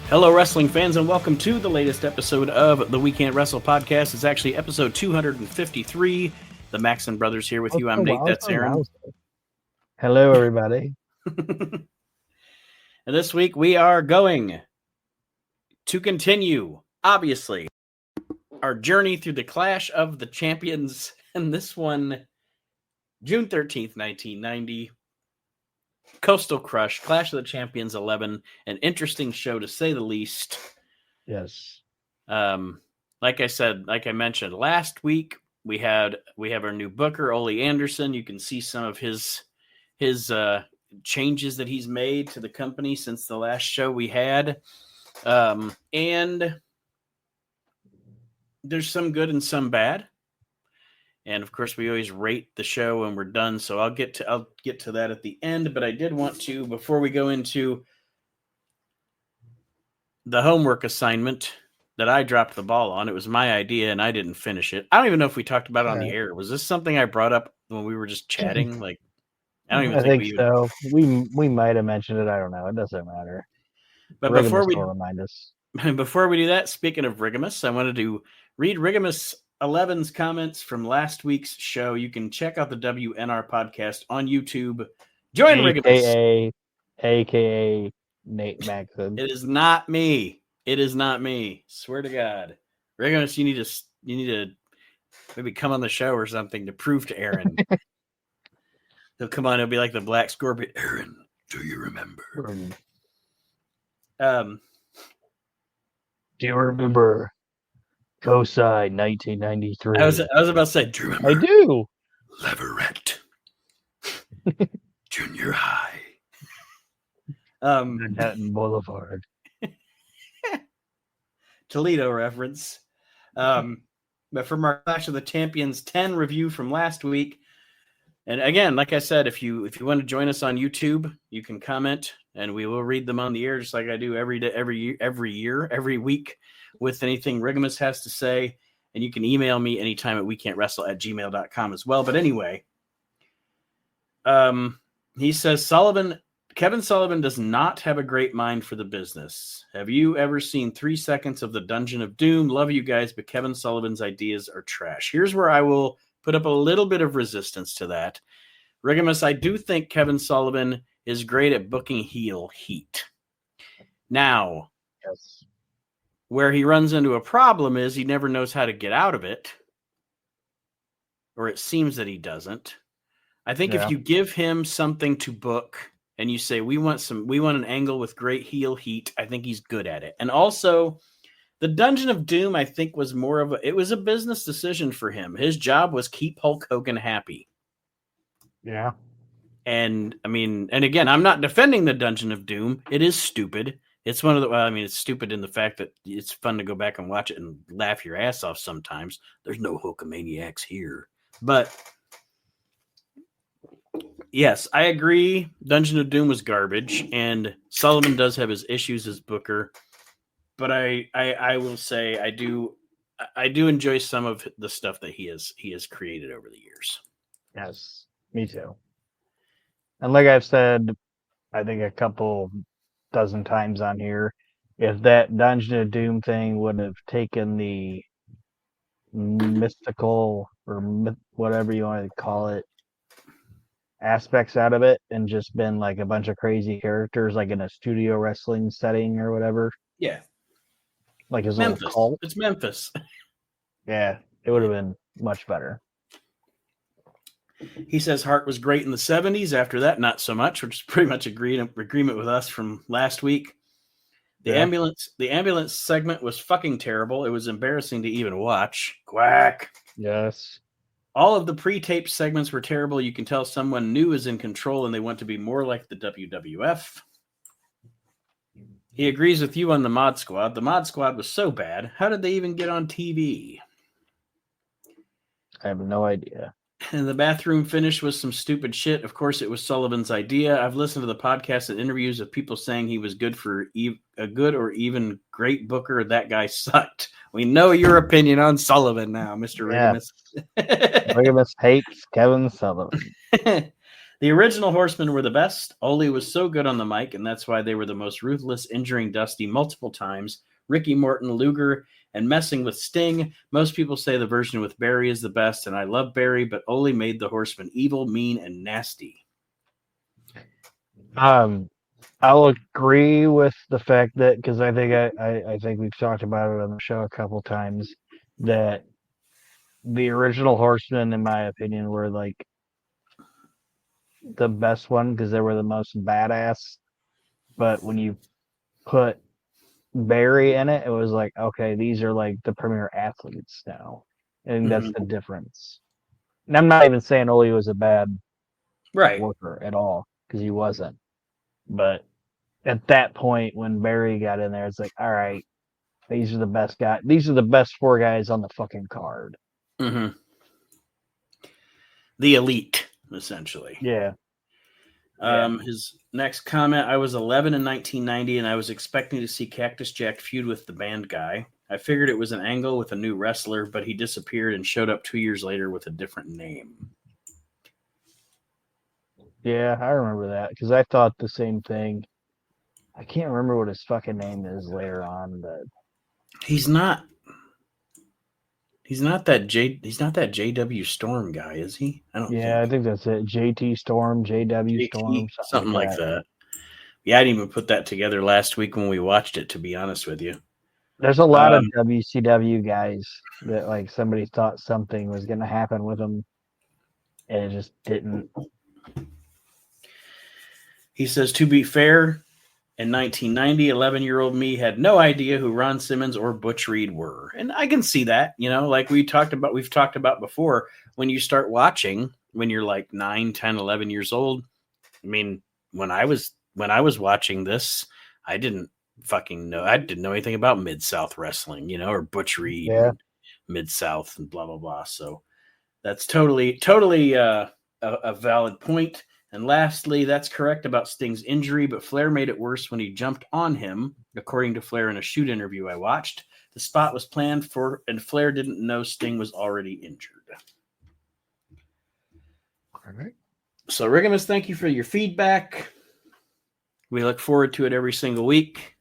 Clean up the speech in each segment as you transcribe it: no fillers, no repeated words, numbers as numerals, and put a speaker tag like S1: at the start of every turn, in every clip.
S1: Hello, wrestling fans, and welcome to the latest episode of the We Can't Wrestle podcast. It's actually episode 253. The Maxon Brothers here with you. I'm Nate. That's Aaron.
S2: Hello, everybody.
S1: And this week we are going to continue, obviously, our journey through the Clash of the Champions. And this one, June 13th, 1990. Coastal Crush, Clash of the Champions 11, an interesting show to say the least.
S2: Yes.
S1: Like I mentioned last week, we have our new booker, Ole Anderson. You can see some of his changes that he's made to the company since the last show we had. And there's some good and some bad. And of course, we always rate the show when we're done. So I'll get to that at the end. But I did want to, before we go into the homework assignment that I dropped the ball on, it was my idea and I didn't finish it. I don't even know if we talked about it on the air. Was this something I brought up when we were just chatting? Like, I don't even think
S2: so. We might have mentioned it. I don't know. It doesn't matter.
S1: But before we remind us, before we do that, speaking of Rigamus, I wanted to read Rigamus 11's comments from last week's show. You can check out the WNR podcast on YouTube. Join Rigamus.
S2: AKA Nate Maxon.
S1: It is not me. It is not me. Swear to God. Rigamus, you need to maybe come on the show or something to prove to Aaron. He'll come on, he'll be like the Black Scorpion. Aaron, do you remember?
S2: Do you remember Kosai 1993?
S1: I was about to say, do you remember?
S2: I do.
S1: Leverett. Junior High.
S2: Manhattan Boulevard.
S1: Toledo reference. But from our Clash of the Champions 10 review from last week. And again, like I said, if you want to join us on YouTube, you can comment and we will read them on the air just like I do every day, every week with anything Rigamus has to say. And you can email me anytime at wecan'twrestle@gmail.com as well. But anyway, he says Kevin Sullivan does not have a great mind for the business. Have you ever seen 3 seconds of the Dungeon of Doom? Love you guys, but Kevin Sullivan's ideas are trash. Here's where I will put up a little bit of resistance to that. Rigamus, I do think Kevin Sullivan is great at booking heel heat. Now,
S2: yes,
S1: where he runs into a problem is he never knows how to get out of it, or it seems that he doesn't. I think if you give him something to book and you say, we want an angle with great heel heat, I think he's good at it. And also, the Dungeon of Doom, I think, was it was a business decision for him. His job was keep Hulk Hogan happy.
S2: Yeah.
S1: And I mean, and again, I'm not defending the Dungeon of Doom. It is stupid. It's it's stupid in the fact that it's fun to go back and watch it and laugh your ass off sometimes. There's no Hulkamaniacs here. But yes, I agree. Dungeon of Doom was garbage, and Sullivan does have his issues as booker. But I will say I do enjoy some of the stuff that he has created over the years.
S2: Yes, me too. And like I've said, I think a couple dozen times on here, if that Dungeon of Doom thing would have taken the mystical or whatever you want to call it aspects out of it and just been like a bunch of crazy characters like in a studio wrestling setting or whatever.
S1: Yeah.
S2: Like his
S1: Memphis.
S2: little cult.
S1: It's Memphis.
S2: Yeah, it would have been much better.
S1: He says Hart was great in the 70s. After that, not so much, which is pretty much agreement with us from last week. The ambulance segment was fucking terrible. It was embarrassing to even watch. Quack.
S2: Yes.
S1: All of the pre-taped segments were terrible. You can tell someone new is in control and they want to be more like the WWF. He agrees with you on the Mod Squad. The Mod Squad was so bad. How did they even get on TV?
S2: I have no idea.
S1: And the bathroom finish was some stupid shit. Of course, it was Sullivan's idea. I've listened to the podcast and interviews of people saying he was good for a good or even great booker. That guy sucked. We know your opinion on Sullivan now, Mr. Rigamus.
S2: Rigamus hates Kevin Sullivan.
S1: The original Horsemen were the best. Ole was so good on the mic, and that's why they were the most ruthless, injuring Dusty multiple times. Ricky Morton, Luger, and messing with Sting. Most people say the version with Barry is the best, and I love Barry, but Ole made the Horsemen evil, mean, and nasty.
S2: I'll agree with the fact that, because I think we've talked about it on the show a couple times, that the original Horsemen, in my opinion, were like the best one because they were the most badass. But when you put Barry in it, it was like, okay, these are like the premier athletes now. I think that's the difference. And I'm not even saying Ole was a bad worker at all, because he wasn't. But at that point, when Barry got in there, it's like, all right, these are the best guys. These are the best four guys on the fucking card.
S1: Mm-hmm. The elite, essentially.
S2: Yeah.
S1: His next comment, I was 11 in 1990, and I was expecting to see Cactus Jack feud with the band guy. I figured it was an angle with a new wrestler, but he disappeared and showed up 2 years later with a different name.
S2: Yeah, I remember that, because I thought the same thing. I can't remember what his fucking name is later on, but
S1: he's not that JW Storm guy, is he? I don't think.
S2: I think that's it. JT Storm, JW Storm,
S1: something like that. Yeah, I didn't even put that together last week when we watched it, to be honest with you.
S2: There's a lot of WCW guys that like somebody thought something was going to happen with them, and it just didn't.
S1: He says, to be fair, in 1990, 11-year-old me had no idea who Ron Simmons or Butch Reed were. And I can see that, like we've talked about before, when you start watching, when you're like 9, 10, 11 years old. I mean, when I was watching this, I didn't fucking know. I didn't know anything about Mid-South wrestling, or Butch Reed and Mid-South and blah, blah, blah. So that's totally a valid point. And lastly, that's correct about Sting's injury, but Flair made it worse when he jumped on him. According to Flair in a shoot interview I watched, the spot was planned for, and Flair didn't know Sting was already injured.
S2: All right.
S1: So, Rigamus, thank you for your feedback. We look forward to it every single week.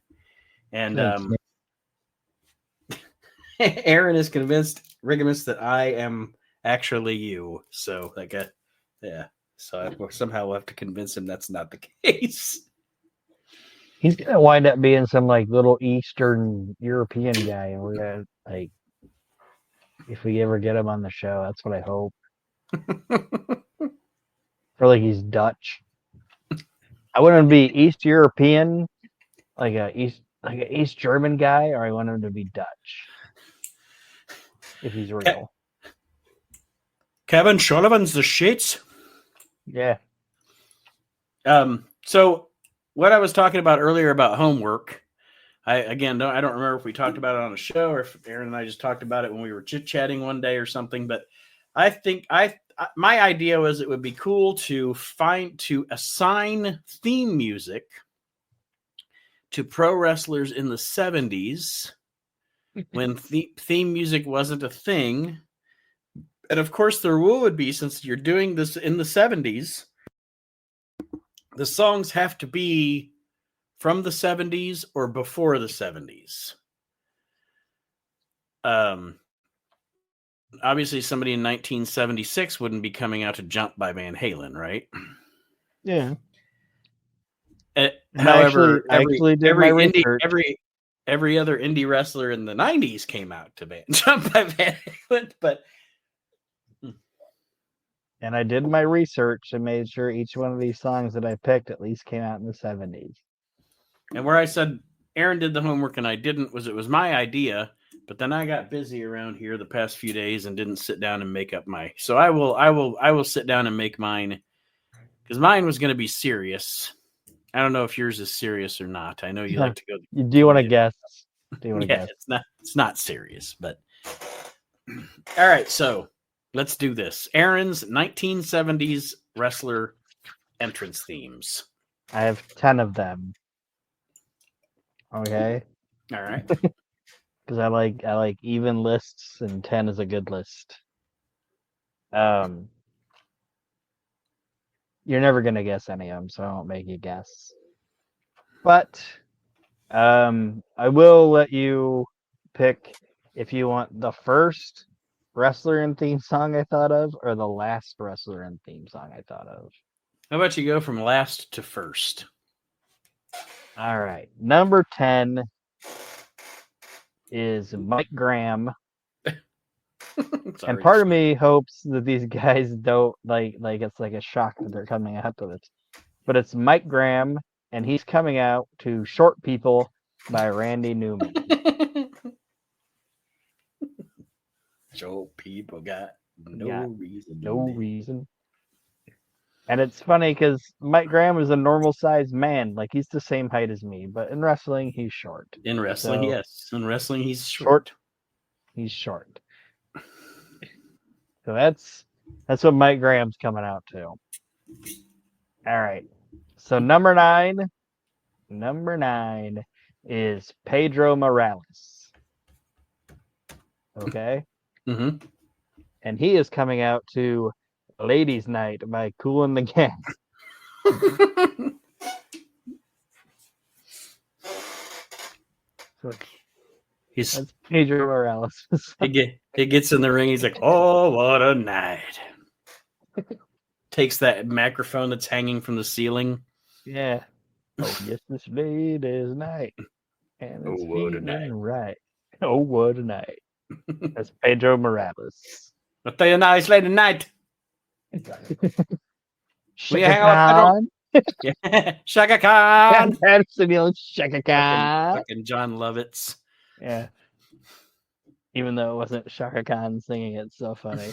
S1: And Aaron is convinced, Rigamus, that I am actually you. So, yeah. So I somehow have to convince him that's not the case.
S2: He's gonna wind up being some like little Eastern European guy, and we're gonna like, if we ever get him on the show, that's what I hope. Or like he's Dutch. I want him to be East European, like an East German guy, or I want him to be Dutch. If he's real.
S1: Kevin Sullivan's the shits.
S2: Yeah.
S1: So what I was talking about earlier about homework, I don't remember if we talked about it on a show or if Aaron and I just talked about it when we were chit-chatting one day or something, but I think my idea was it would be cool to assign theme music to pro wrestlers in the 70s when theme music wasn't a thing. And of course, the rule would be, since you're doing this in the 70s, the songs have to be from the 70s or before the 70s. Obviously, somebody in 1976 wouldn't be coming out to Jump by Van Halen, right?
S2: Yeah.
S1: However,
S2: every
S1: other indie wrestler in the 90s came out to Jump by Van Halen, but...
S2: And I did my research and made sure each one of these songs that I picked at least came out in the 70s.
S1: And where I said Aaron did the homework and I didn't, it was my idea, but then I got busy around here the past few days and didn't sit down and make up so I will sit down and make mine, because mine was going to be serious. I don't know if yours is serious or not. I know you like to go.
S2: Do you want to guess? Guess?
S1: It's not serious, but all right. So let's do this. Aaron's 1970s wrestler entrance themes.
S2: I have 10 of them. Okay.
S1: All right.
S2: Because I like even lists, and 10 is a good list. You're never gonna guess any of them, so I won't make you guess. But I will let you pick if you want the first wrestler and theme song I thought of, or the last wrestler and theme song I thought of.
S1: How about you go from last to first?
S2: All right, number 10 is Mike Graham. And part of me hopes that these guys don't like it's like a shock that they're coming out to this. But it's Mike Graham, and he's coming out to Short People by Randy Newman.
S1: Short people got reason.
S2: No reason. And it's funny because Mike Graham is a normal sized man. Like, he's the same height as me, but in wrestling, he's short.
S1: In wrestling, yes. In wrestling, he's short.
S2: He's short. So that's what Mike Graham's coming out to. All right. So number nine is Pedro Morales. Okay.
S1: Mm-hmm.
S2: And he is coming out to Ladies Night by Kool and the Gang. So that's Pedro Morales.
S1: He gets in the ring. He's like, "Oh, what a night!" Takes that microphone that's hanging from the ceiling.
S2: Yeah. Oh, yes, this ladies' night, and it's feeling right. Oh, what a night! That's Pedro Morales.
S1: I'll tell you a nice lady night.
S2: Shaka Khan.
S1: Shaka Khan.
S2: Patterson, Shaka Khan.
S1: Fucking John Lovitz.
S2: Yeah. Even though it wasn't Shaka Khan singing, it's so funny.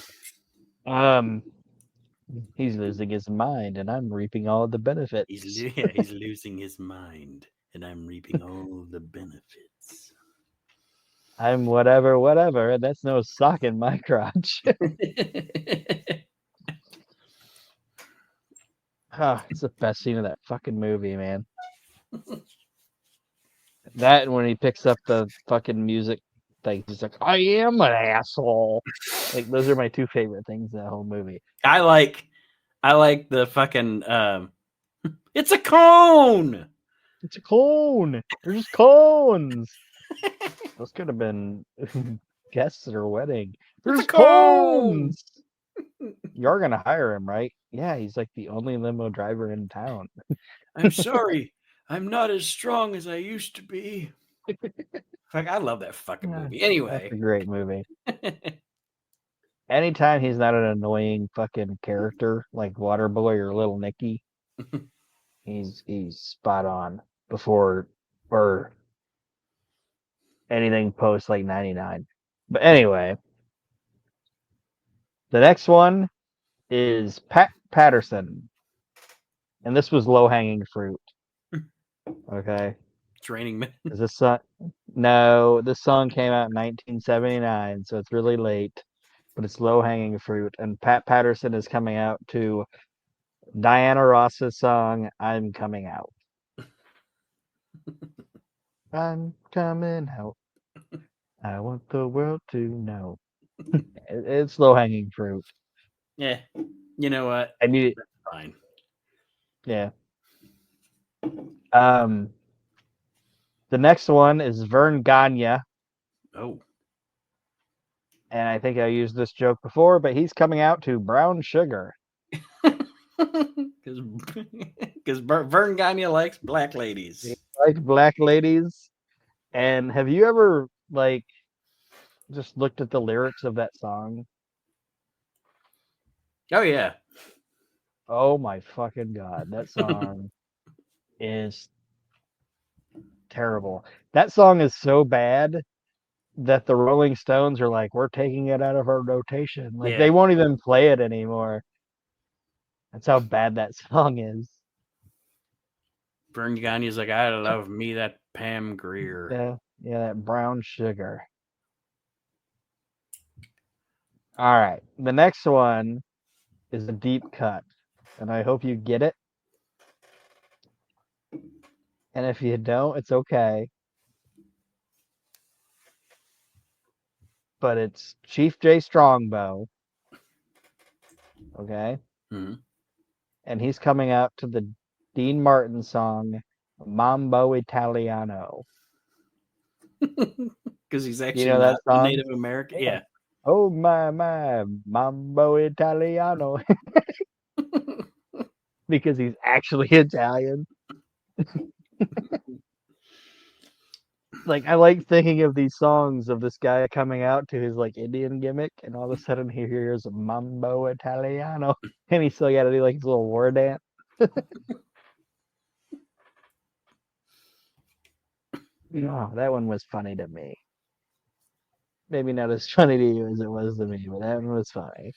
S2: He's losing his mind, and I'm reaping all the benefits.
S1: He's losing his mind, and I'm reaping all the benefits.
S2: I'm whatever, and that's no sock in my crotch. It's the best scene of that fucking movie, man. That and when he picks up the fucking music thing, he's like, I am an asshole. Like, those are my two favorite things in that whole movie.
S1: I like the fucking it's a cone.
S2: It's a cone. They're just cones. Those could have been guests at her wedding. There's cones. You're gonna hire him, right? Yeah, he's like the only limo driver in town.
S1: I'm sorry. I'm not as strong as I used to be. Fuck, I love that fucking movie. Anyway.
S2: That's a great movie. Anytime he's not an annoying fucking character like Waterboy or Little Nicky, he's spot on before or anything post like 99. But anyway, the next one is Pat Patterson. And this was low hanging fruit. Okay.
S1: It's Raining Men.
S2: This song came out in 1979, so it's really late, but it's low hanging fruit. And Pat Patterson is coming out to Diana Ross's song, I'm Coming Out. I'm coming out. I want the world to know. It's low hanging fruit.
S1: Yeah. You know what?
S2: I need it.
S1: Fine.
S2: Yeah. The next one is Vern Gagne.
S1: Oh.
S2: And I think I used this joke before, but he's coming out to Brown Sugar.
S1: Because Vern Gagne likes black ladies.
S2: He likes black ladies. And have you ever like just looked at the lyrics of that song?
S1: Oh yeah.
S2: Oh my fucking god, that song is terrible. That song is so bad that the Rolling Stones are like, we're taking it out of our rotation. Like, they won't even play it anymore. That's how bad that song is.
S1: Vern Gagne's like, I love me that Pam Grier.
S2: Yeah, that Brown Sugar. All right, the next one is a deep cut, and I hope you get it. And if you don't, it's okay. But it's Chief J Strongbow. Okay?
S1: Mm-hmm.
S2: and he's coming out to the Dean Martin song Mambo Italiano.
S1: Because he's actually
S2: You know
S1: not
S2: that
S1: a
S2: song?
S1: Native American.
S2: Yeah.
S1: Yeah.
S2: Oh my Mambo Italiano, because he's actually Italian. Like, I like thinking of these songs of this guy coming out to his like Indian gimmick, and all of a sudden he hears Mambo Italiano, and he's still got to do like his little war dance. Oh, that one was funny to me. Maybe not as funny to you as it was to me, but that one was funny.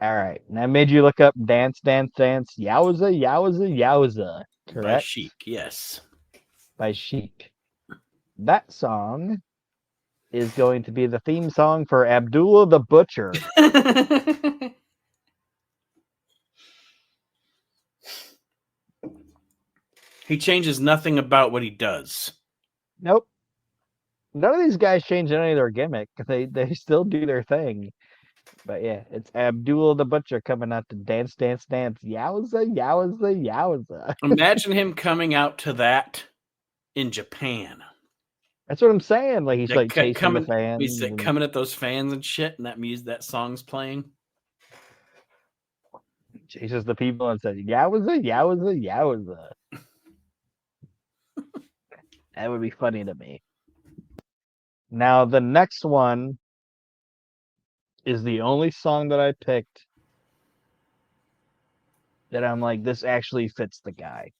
S2: All right, and I made you look up Dance, Dance, Dance, Yowza, Yowza, Yowza.
S1: By
S2: Correct?
S1: Chic, yes.
S2: By Chic. That song is going to be the theme song for Abdullah the Butcher.
S1: He changes nothing about what he does.
S2: Nope. None of these guys change any of their gimmick. They still do their thing. But yeah, it's Abdul the Butcher coming out to Dance, Dance, Dance. Yowza, yowza, yowza.
S1: Imagine him coming out to that in Japan.
S2: That's what I'm saying. Like, he's like chasing the
S1: coming,
S2: fans.
S1: he's coming at those fans and shit, and that song's playing.
S2: Chases the people and says, Yowza, yowza, yowza. That would be funny to me. Now, the next one is the only song that I picked that I'm like, this actually fits the guy.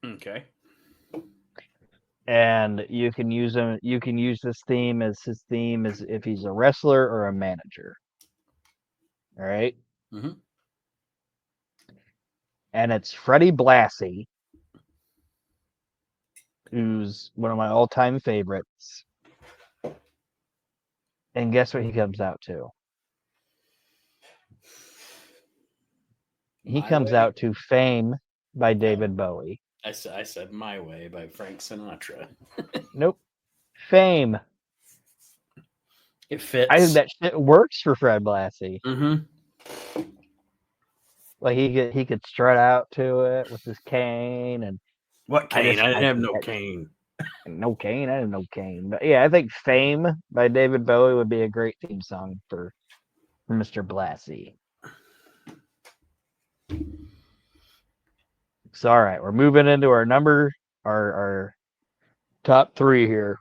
S1: Okay.
S2: And you can use him. You can use this theme as his theme as if he's a wrestler or a manager. All right.
S1: Mm-hmm.
S2: And it's Freddie Blassie, who's one of my all-time favorites. And guess what he comes out to? He comes out to Fame by David Bowie.
S1: I said My Way by Frank Sinatra.
S2: Nope. Fame.
S1: It fits.
S2: I think that shit works for Fred Blassie.
S1: Mm-hmm.
S2: Like, he could strut out to it with his cane and
S1: what cane? I didn't have no cane.
S2: No cane. I didn't know cane. But yeah, I think Fame by David Bowie would be a great theme song for Mr. Blassie. So, all right, we're moving into our top three here.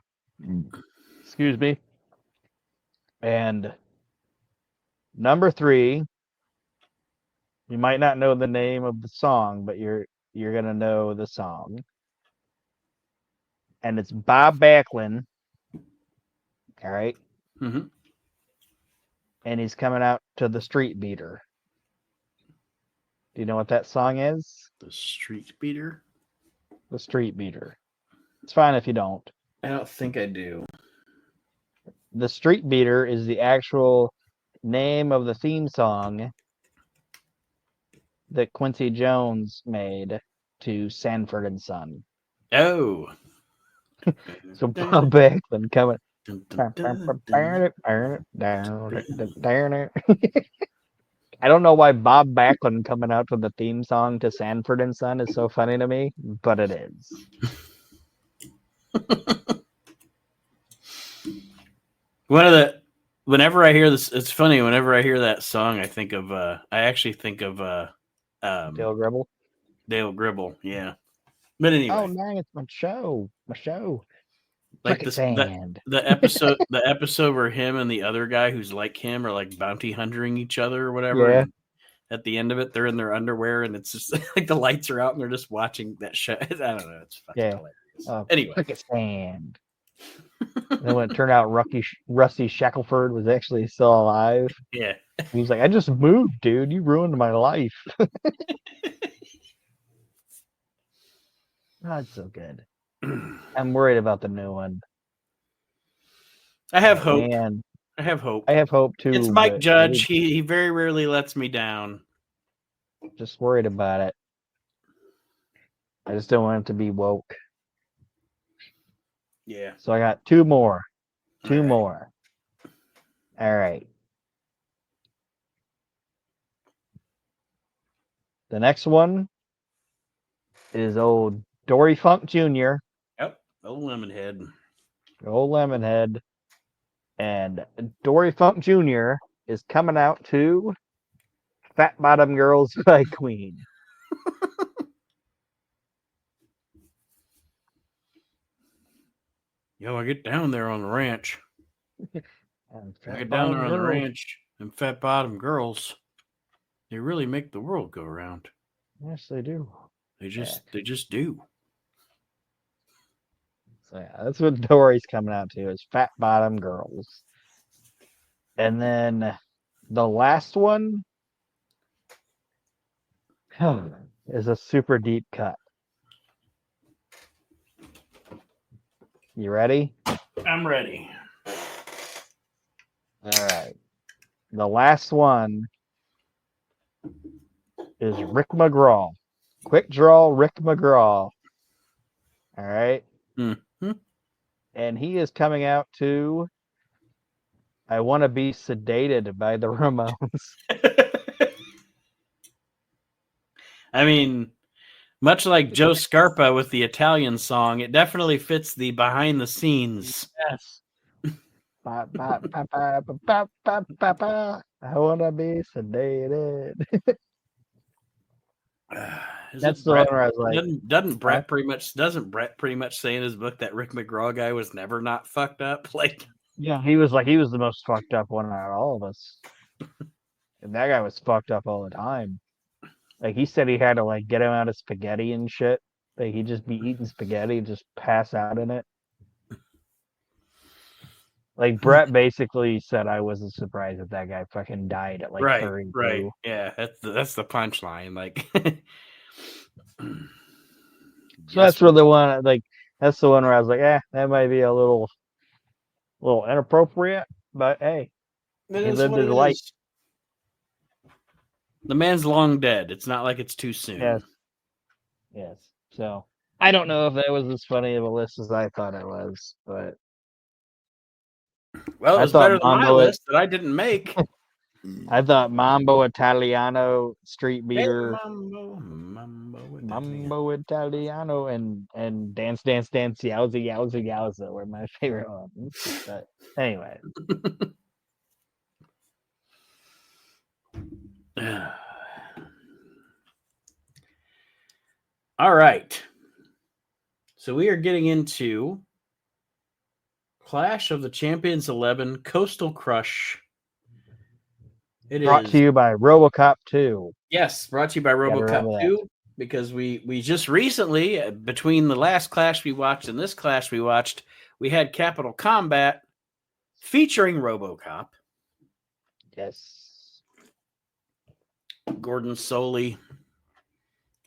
S2: Excuse me. And number 3, you might not know the name of the song, but you're gonna know the song. And it's Bob Backlund. All right.
S1: Mm-hmm.
S2: And he's coming out to the Street Beater. Do you know what that song is?
S1: The Street Beater?
S2: The Street Beater. It's fine if you don't.
S1: I don't think I do.
S2: The Street Beater is the actual name of the theme song that Quincy Jones made to Sanford and Son.
S1: Oh.
S2: So Bob Backlund coming. I don't know why Bob Backlund coming out with the theme song to Sanford and Son is so funny to me, but it is.
S1: Whenever I hear this, it's funny. Whenever I hear that song, I actually think of
S2: Dale Gribble.
S1: Dale Gribble, yeah. But anyway,
S2: oh dang, it's my show.
S1: Like the episode where him and the other guy who's like him are like bounty hunting each other or whatever.
S2: Yeah.
S1: And at the end of it, they're in their underwear and it's just like the lights are out and they're just watching that show. I don't know. It's fucking hilarious. Anyway,
S2: like a stand. Then when it turned out Rusty Shackelford was actually still alive.
S1: Yeah.
S2: He was like, I just moved, dude. You ruined my life. That's so good. I'm worried about the new one.
S1: I have hope.
S2: Man,
S1: I have hope.
S2: I have hope too.
S1: It's Mike Judge. He very rarely lets me down.
S2: Just worried about it. I just don't want it to be woke.
S1: Yeah.
S2: So I got 2 more. 2 more. All right. The next one is old Dory Funk Jr.
S1: Yep, old Lemonhead.
S2: Old Lemonhead. And Dory Funk Jr. is coming out to Fat Bottom Girls by Queen.
S1: Yo, I get down there on the ranch. I get down there on the ranch, and Fat Bottom Girls, they really make the world go round.
S2: Yes, they do.
S1: They just do.
S2: So yeah, that's what Dory's coming out to, is Fat Bottom Girls. And then the last one is a super deep cut. You ready?
S1: I'm ready.
S2: All right. The last one is Rick McGraw. Quick draw Rick McGraw. All right.
S1: Mm-hmm.
S2: And he is coming out to I Want to Be Sedated by the Ramones.
S1: I mean, much like Joe Scarpa with the Italian song, it definitely fits the behind the scenes.
S2: Yes. I want to be sedated. That's the one where I was like,
S1: doesn't Brett pretty much say in his book that Rick McGraw guy was never not fucked up? Like,
S2: yeah, he was the most fucked up one out of all of us. And that guy was fucked up all the time. Like, he said he had to like get him out of spaghetti and shit. Like, he'd just be eating spaghetti and just pass out in it. Like, Brett basically said I wasn't surprised that guy fucking died at like 32.
S1: Right. Yeah, that's the punchline. Like,
S2: so that's really one. Like, that's the one where I was like, that might be a little inappropriate, but hey, he lived his life.
S1: The man's long dead. It's not like it's too soon.
S2: Yes. So I don't know if that was as funny of a list as I thought it was, but
S1: well, it's better than my list that I didn't make.
S2: I thought Mambo Italiano, Street Beater, Mambo Italiano, and Dance Dance Dance Yowza Yowza Yowza were my favorite ones. But anyway.
S1: All right. So we are getting into Clash of the Champions 11 Coastal Crush.
S2: It brought to you by RoboCop 2.
S1: Yes, brought to you by RoboCop 2, because we just recently, between the last Clash we watched and this Clash we watched, we had Capital Combat featuring RoboCop.
S2: Yes.
S1: Gordon Soley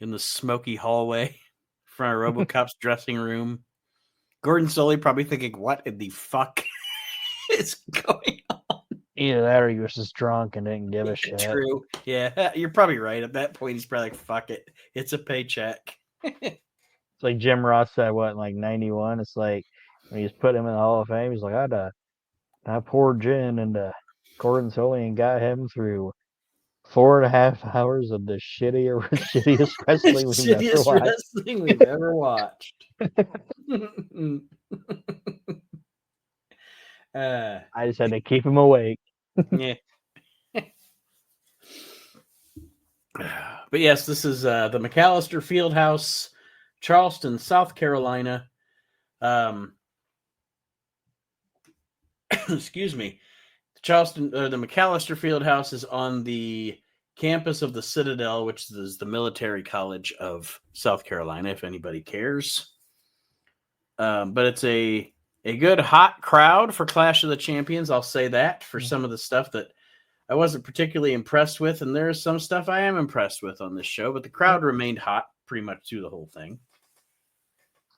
S1: in the smoky hallway in front of RoboCop's dressing room. Gordon Soley probably thinking, what in the fuck is going on?
S2: Either that or he was just drunk and didn't give a shit.
S1: True. Yeah, you're probably right. At that point, he's probably like, fuck it. It's a paycheck.
S2: It's like Jim Ross said, what, in like 91? It's like, when he's put him in the Hall of Fame, he's like, I poured gin into Gordon Soley and got him through 4.5 hours of the shittiest wrestling we've ever watched. I just had to keep him awake.
S1: Yeah. But yes, this is the McAllister Fieldhouse, Charleston, South Carolina. Excuse me. The McAllister Fieldhouse is on the campus of the Citadel, which is the military college of South Carolina, if anybody cares. But it's a good hot crowd for Clash of the Champions. I'll say that for some of the stuff that I wasn't particularly impressed with, and there's some stuff I am impressed with on this show, but the crowd remained hot pretty much through the whole thing.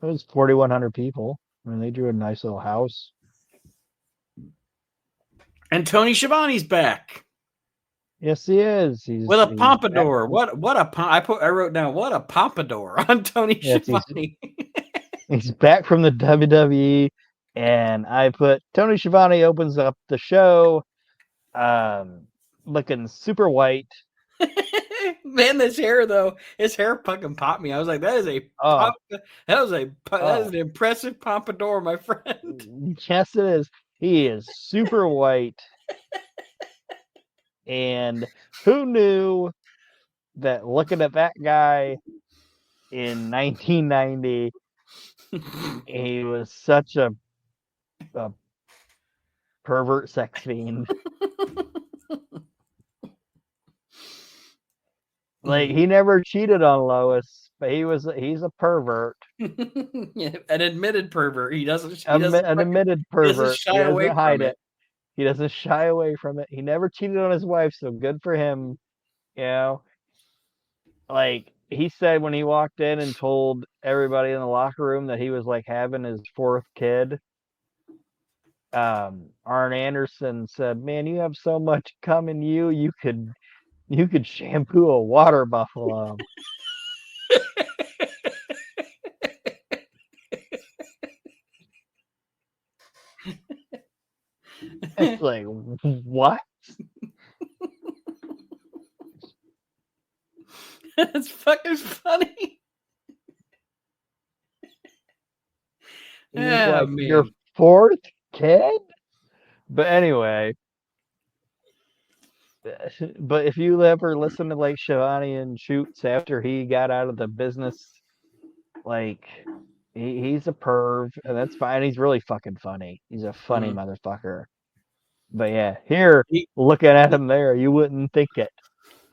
S2: It was 4,100 people. I mean, they drew a nice little house.
S1: And Tony Schiavone's back.
S2: Yes, he is.
S1: With a pompadour. I wrote down, what a pompadour on Tony Schiavone.
S2: He's back from the WWE, and I put Tony Schiavone opens up the show, looking super white,
S1: Man, this hair though, his hair fucking popped me. I was like, that is an impressive pompadour, my friend.
S2: Yes, it is. He is super white. And who knew that looking at that guy in 1990, he was such a pervert sex fiend. Like, he never cheated on Lois, but he's a pervert.
S1: Yeah, an admitted pervert. He doesn't.
S2: An admitted pervert.
S1: He doesn't
S2: hide it. He doesn't shy away from it. He never cheated on his wife, so good for him. You know, like he said when he walked in and told everybody in the locker room that he was like having his fourth kid. Arn Anderson said, "Man, you have so much cum in you. You could shampoo a water buffalo." It's like, what?
S1: It's fucking funny.
S2: Yeah, like, your fourth kid? But anyway, but if you ever listen to like Shivani and Shoots after he got out of the business, like he's a perv, and that's fine. He's really fucking funny. He's a funny motherfucker. But yeah, here looking at him there, you wouldn't think it.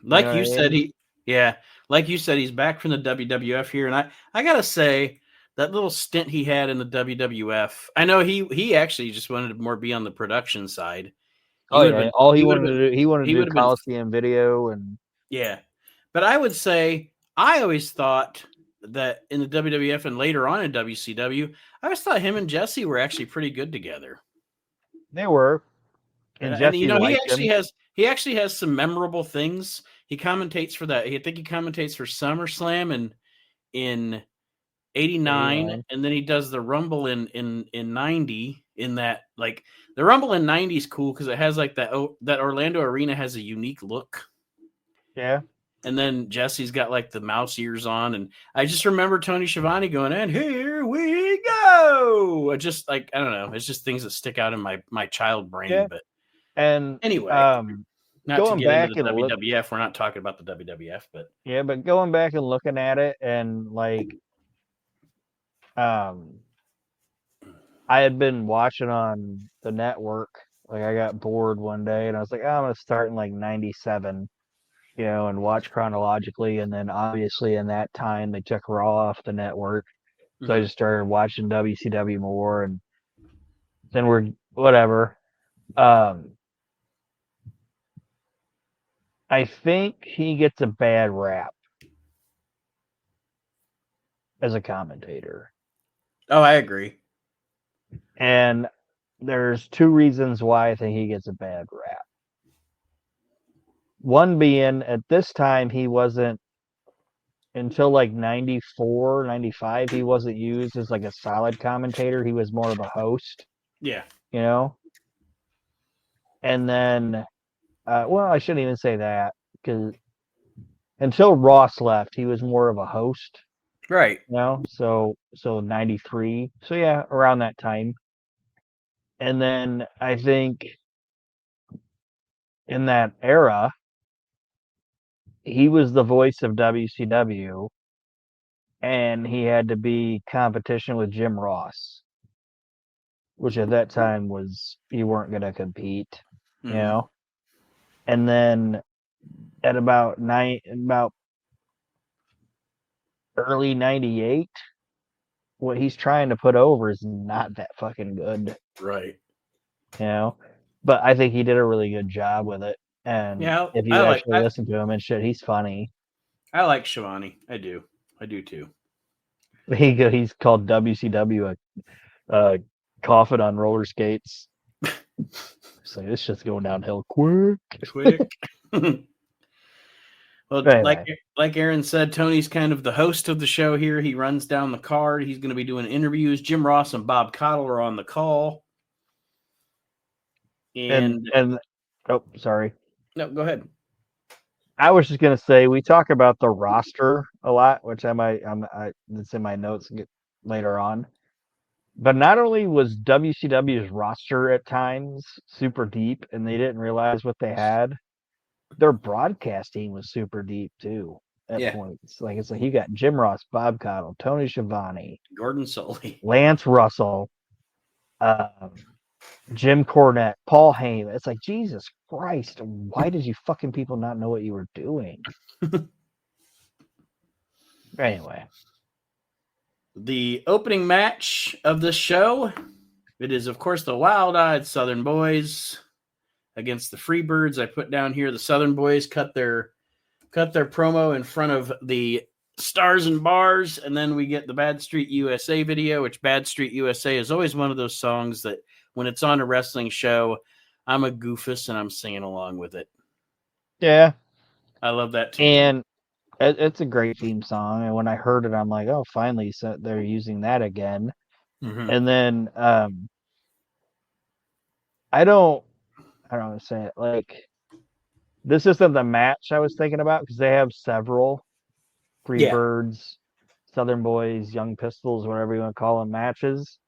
S1: Like you said, he's back from the WWF here, and I gotta say that little stint he had in the WWF. I know he actually just wanted to more be on the production side.
S2: He wanted to do Coliseum video and
S1: but I would say I always thought that in the WWF and later on in WCW, I always thought him and Jesse were actually pretty good together.
S2: They were. And Jesse
S1: he actually has some memorable things. He commentates for that. I think he commentates for SummerSlam in 89, and then he does the Rumble in 90. In that, like, the Rumble in 90 is cool because it has like that Orlando arena has a unique look.
S2: Yeah.
S1: And then Jesse's got like the mouse ears on, and I just remember Tony Schiavone going, "And here we go!" Just like, I don't know, it's just things that stick out in my child brain. Yeah. But
S2: and
S1: anyway, not
S2: going
S1: to get
S2: back
S1: into the WWF, we're not talking about the WWF, but
S2: yeah, but going back and looking at it, and like, I had been watching on the network. Like, I got bored one day, and I was like, I'm gonna start in like '97. And watch chronologically. And then obviously in that time they took Raw off the network. So I just started watching WCW more, and then we're whatever. I think he gets a bad rap as a commentator.
S1: Oh, I agree.
S2: And there's two reasons why I think he gets a bad rap. One being, at this time, he wasn't, until like 94, 95, he wasn't used as like a solid commentator. He was more of a host.
S1: Yeah.
S2: And then, well, I shouldn't even say that, because until Ross left, he was more of a host.
S1: Right.
S2: So 93. So yeah, around that time. And then I think in that era, he was the voice of WCW, and he had to be competition with Jim Ross, which at that time was, you weren't going to compete, And then at about early 98, what he's trying to put over is not that fucking good.
S1: Right.
S2: But I think he did a really good job with it. And if you actually listen to him and shit, he's funny.
S1: I like Shivani. I do too.
S2: He's called WCW a coffin on roller skates. So this shit's going downhill quick.
S1: Well, anyway. like Aaron said, Tony's kind of the host of the show here. He runs down the card. He's going to be doing interviews. Jim Ross and Bob Caudle are on the call.
S2: And oh, sorry.
S1: No, go ahead.
S2: I was just gonna say we talk about the roster a lot, which it's in my notes later on. But not only was WCW's roster at times super deep, and they didn't realize what they had, their broadcasting was super deep too. At points, like it's like you got Jim Ross, Bob Caudle, Tony Schiavone,
S1: Gordon Solie,
S2: Lance Russell, Jim Cornette, Paul Heyman. It's like, Jesus Christ, why did you fucking people not know what you were doing? Anyway.
S1: The opening match of this show, it is, of course, the Wild-Eyed Southern Boys against the Freebirds. I put down here the Southern Boys cut their promo in front of the Stars and Bars, and then we get the Bad Street USA video, which Bad Street USA is always one of those songs that when it's on a wrestling show, I'm a goofus and I'm singing along with it.
S2: Yeah.
S1: I love that too.
S2: And it's a great theme song. And when I heard it, I'm like, oh, finally, so they're using that again.
S1: Mm-hmm.
S2: And then I don't want to say it. Like, this isn't the match I was thinking about because they have several Freebirds, Southern Boys, Young Pistols, whatever you want to call them, matches.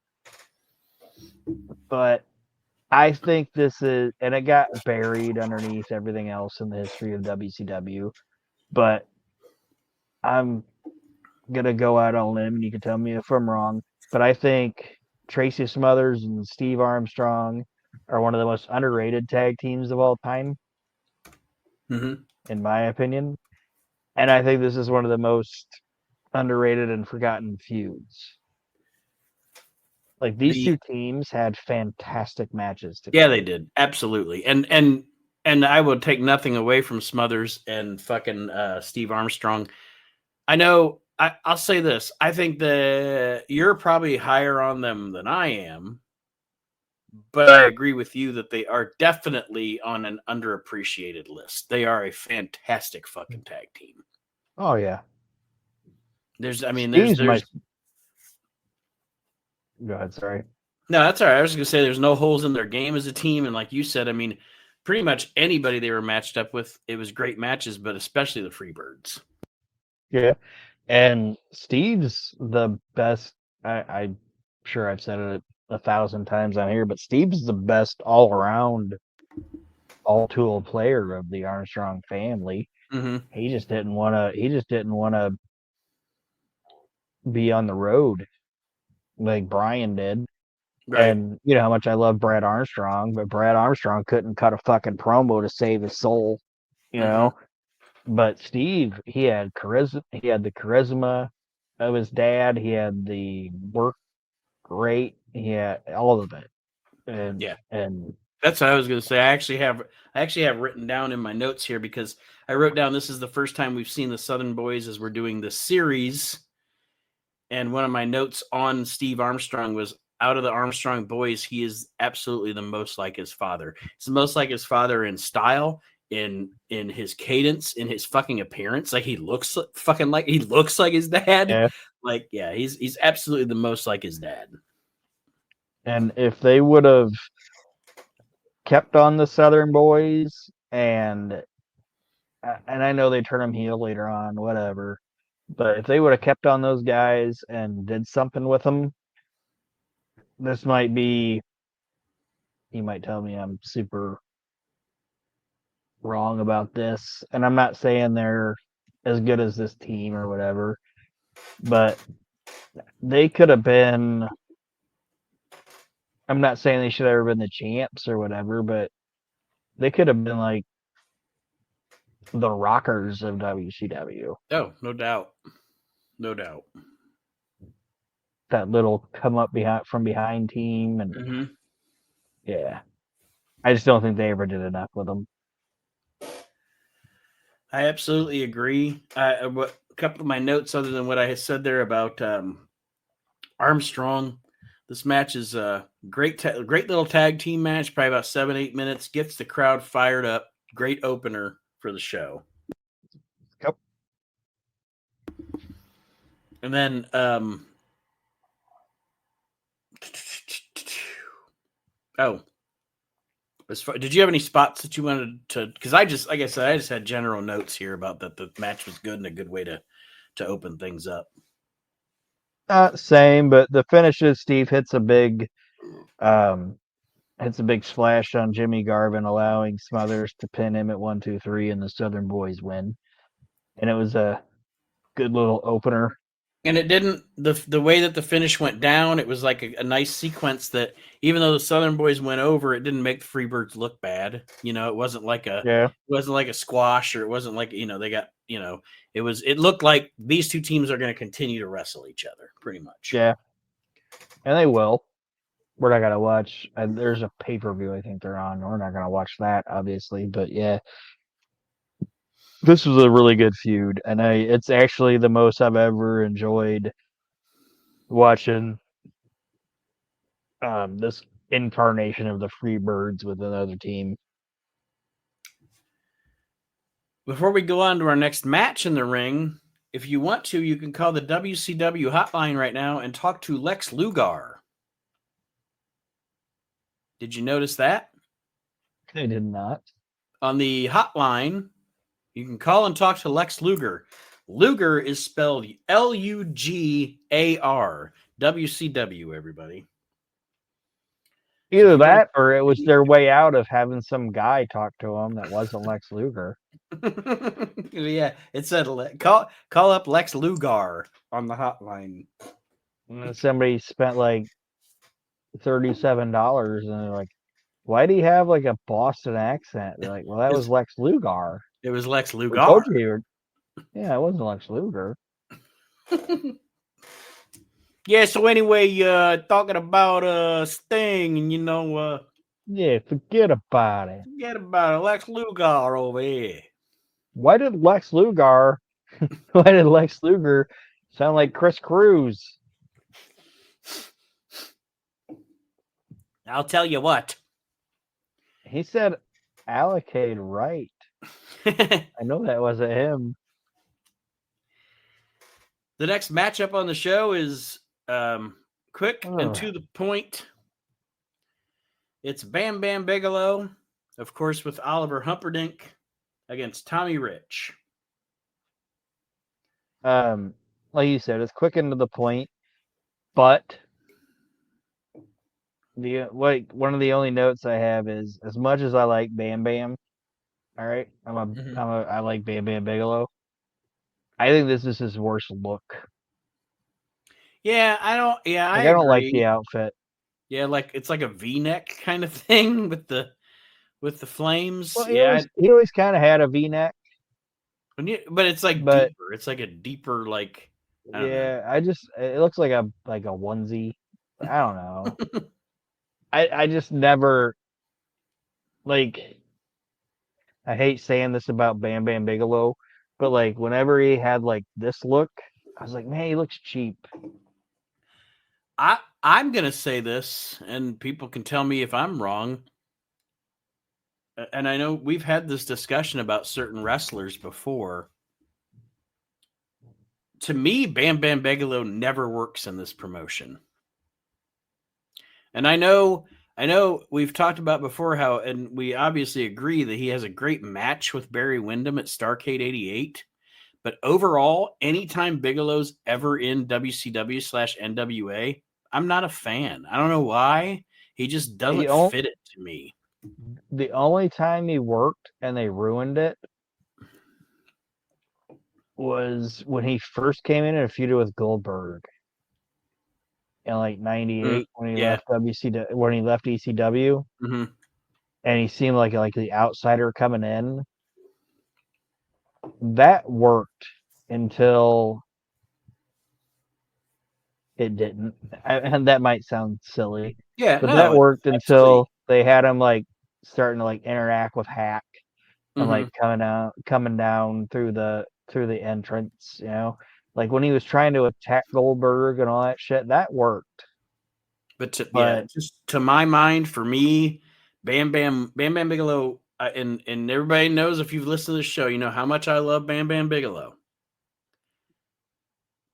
S2: But I think this is, and it got buried underneath everything else in the history of WCW. But I'm gonna go out on a limb, and you can tell me if I'm wrong. But I think Tracy Smothers and Steve Armstrong are one of the most underrated tag teams of all time, in my opinion. And I think this is one of the most underrated and forgotten feuds. Like these two teams had fantastic matches together.
S1: Yeah, they did. Absolutely. And I would take nothing away from Smothers and fucking Steve Armstrong. I know I'll say this. I think that you're probably higher on them than I am, but I agree with you that they are definitely on an underappreciated list. They are a fantastic fucking tag team.
S2: Oh yeah.
S1: There's
S2: Go ahead, sorry.
S1: No, that's all right. I was going to say there's no holes in their game as a team. And like you said, I mean, pretty much anybody they were matched up with, it was great matches, but especially the Freebirds.
S2: Yeah. And Steve's the best. I'm sure I've said it 1,000 times on here, but Steve's the best all around, all tool player of the Armstrong family.
S1: Mm-hmm.
S2: He just didn't want to. He just didn't want to be on the road like Brian did. Right. And you know how much I love Brad Armstrong, but Brad Armstrong couldn't cut a fucking promo to save his soul, you know. But Steve, he had charisma. He had the charisma of his dad. He had the work rate. He had all of it. And and
S1: that's what I was going to say. I actually have written down in my notes here because I wrote down this is the first time we've seen the Southern Boys as we're doing this series. And one of my notes on Steve Armstrong was, out of the Armstrong boys, he is absolutely the most like his father. He's the most like his father in style, in his cadence, in his fucking appearance. Like he looks like his dad.
S2: Yeah.
S1: Like, yeah, he's absolutely the most like his dad.
S2: And if they would have kept on the Southern Boys, and I know they turn them heel later on, whatever. But if they would have kept on those guys and did something with them, this might be. You might tell me I'm super wrong about this, and I'm not saying they're as good as this team or whatever, but they could have been. I'm not saying they should have ever been the champs or whatever, but they could have been like the Rockers of WCW.
S1: Oh, no doubt. No doubt.
S2: That little come up from behind team, and yeah, I just don't think they ever did enough with them.
S1: I absolutely agree. A couple of my notes, other than what I had said there about Armstrong, this match is a great little tag team match, probably about 7-8 minutes, gets the crowd fired up. Great opener for the show.
S2: Yep.
S1: And then Did you have any spots that you wanted to? Because I just, like I said, I just had general notes here about that the match was good and a good way to open things up.
S2: Same, but the finishes. Steve hits a big splash on Jimmy Garvin, allowing Smothers to pin him at 1, 2, 3, and the Southern Boys win. And it was a good little opener.
S1: And it didn't the way that the finish went down. It was like a nice sequence that even though the Southern Boys went over, it didn't make the Freebirds look bad. It wasn't like a squash, or it wasn't like they got it looked like these two teams are going to continue to wrestle each other pretty much.
S2: Yeah, and they will. We're not gonna watch. There's a pay-per-view I think they're on. We're not gonna watch that, obviously, but yeah, this was a really good feud, and it's actually the most I've ever enjoyed watching this incarnation of the Freebirds with another team.
S1: Before we go on to our next match in the ring, if you want to, you can call the WCW hotline right now and talk to Lex Luger. Did you notice that?
S2: I did not.
S1: On the hotline, you can call and talk to Lex Luger. Luger is spelled Lugar. WCW, everybody.
S2: Either that, or it was their way out of having some guy talk to him that wasn't Lex Luger.
S1: Yeah, it said call up Lex Luger on the hotline.
S2: And somebody spent like $37, and they're like, "Why do you have like a Boston accent?" They're like, "Well, that was Lex Luger."
S1: It was Lex Luger.
S2: We told you. Yeah, it wasn't Lex Luger.
S1: Yeah, so anyway, talking about Sting, and
S2: yeah, forget about it.
S1: Forget about it, Lex Luger over here.
S2: Why did Lex Luger sound like Chris Cruz?
S1: I'll tell you what.
S2: He said allocate right. I know that wasn't him.
S1: The next matchup on the show is quick and to the point. It's Bam Bam Bigelow, of course, with Oliver Humperdinck against Tommy Rich.
S2: Like you said, it's quick and to the point, but one of the only notes I have is, as much as I like Bam Bam, all right, I like Bam Bam Bigelow. I think this is his worst look.
S1: Yeah, I
S2: I don't like the outfit.
S1: Yeah, like it's like a V-neck kind of thing with the flames.
S2: Well,
S1: he
S2: always kind of had a V-neck.
S1: But it's like deeper. It's like a deeper, like I don't know.
S2: It looks like a onesie. I don't know. I just never like. I hate saying this about Bam Bam Bigelow, but like whenever he had like this look, I was like, man, he looks cheap.
S1: I'm gonna say this, and people can tell me if I'm wrong. And I know we've had this discussion about certain wrestlers before. To me, Bam Bam Bigelow never works in this promotion. And I know we've talked about before how, and we obviously agree that he has a great match with Barry Windham at Starrcade 88. But overall, anytime Bigelow's ever in WCW/NWA, I'm not a fan. I don't know why. He just doesn't fit it to me.
S2: The only time he worked and they ruined it was when he first came in and feuded with Goldberg in like '98 when he left WCW, when he left ECW, and he seemed like the outsider coming in. That worked until it didn't, and that might sound silly.
S1: Yeah,
S2: but that worked until they had him like starting to like interact with Hack and like coming down through the entrance, like when he was trying to attack Goldberg and all that shit, that worked.
S1: But just to my mind, for me, Bam Bam Bigelow, and everybody knows, if you've listened to the show, you know how much I love Bam Bam Bigelow.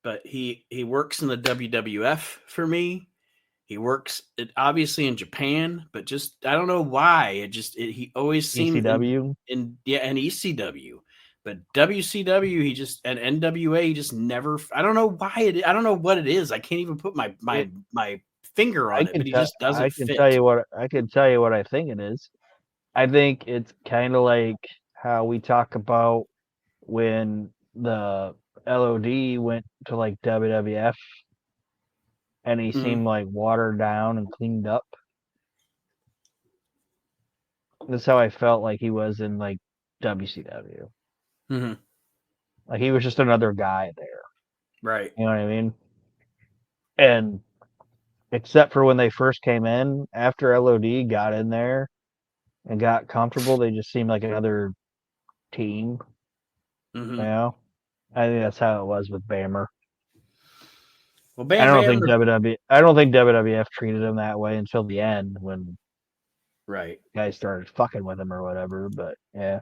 S1: But he works in the WWF for me. He works obviously in Japan, but just I don't know why. He always seemed
S2: ECW
S1: in ECW, but WCW he just and NWA he just never. I don't know why I don't know what it is. I can't even put my finger on it, but he just doesn't fit.
S2: I can tell you what I think it is. I think it's kind of like how we talk about when the LOD went to like WWF and he seemed like watered down and cleaned up. That's how I felt like he was in like WCW.
S1: Mm-hmm.
S2: Like he was just another guy there.
S1: Right.
S2: You know what I mean? And except for when they first came in, after LOD got in there and got comfortable, they just seemed like another team.
S1: Mm-hmm.
S2: You know? I think that's how it was with Bammer.
S1: Well,
S2: I don't think WWF treated him that way until the end when guys started fucking with him or whatever. But yeah,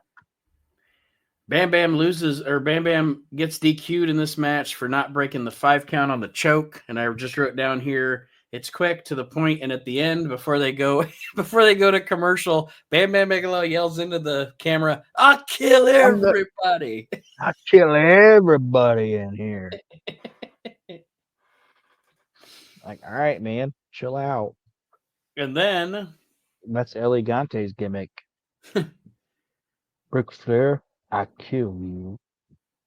S1: Bam Bam gets DQ'd in this match for not breaking the 5 count on the choke, and I just wrote down here it's quick to the point, and at the end before they go to commercial, Bam Bam Bigelow yells into the camera, "I'll kill everybody!
S2: I'll kill everybody in here." Like, all right, man, chill out.
S1: And then
S2: that's Elegante's gimmick. Ric Flair, I kill you.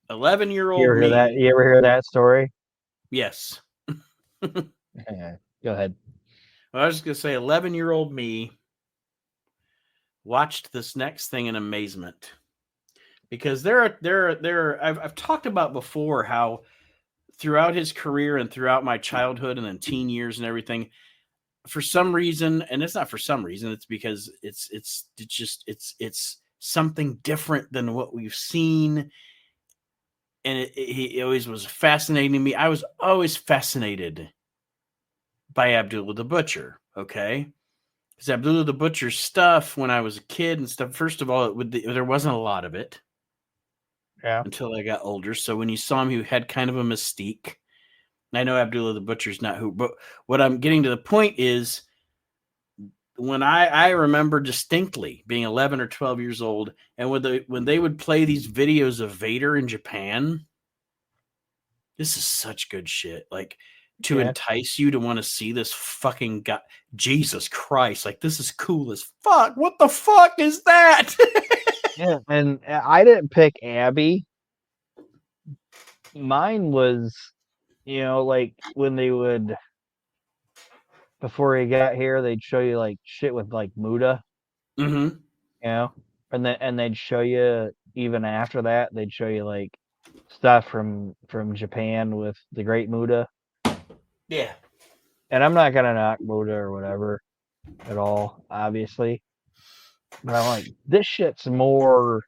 S1: 11-year-old me.
S2: You ever hear that story?
S1: Yes.
S2: Yeah, go ahead.
S1: Well, I was just gonna say, 11-year-old me watched this next thing in amazement, because I've talked about before how throughout his career and throughout my childhood and then teen years and everything, for some reason, and it's not for some reason, it's because it's something different than what we've seen. And he always was fascinating to me. I was always fascinated by Abdullah the Butcher. Okay. Because Abdullah the Butcher's stuff when I was a kid and stuff, first of all, there wasn't a lot of it.
S2: Yeah.
S1: Until I got older. So when you saw him, he had kind of a mystique. I know Abdullah the Butcher's not who, but what I'm getting to the point is when I remember distinctly being 11 or 12 years old, and when they would play these videos of Vader in Japan, this is such good shit. Like to entice you to want to see this fucking guy, Jesus Christ, like this is cool as fuck. What the fuck is that?
S2: Yeah, and I didn't pick Abby. Mine was, like when they would, before he got here, they'd show you like shit with like Muda.
S1: Mm-hmm.
S2: And they'd show you even after that, they'd show you like stuff from Japan with the Great Muda.
S1: Yeah.
S2: And I'm not gonna knock Muda or whatever at all, obviously. But I'm like, this shit's more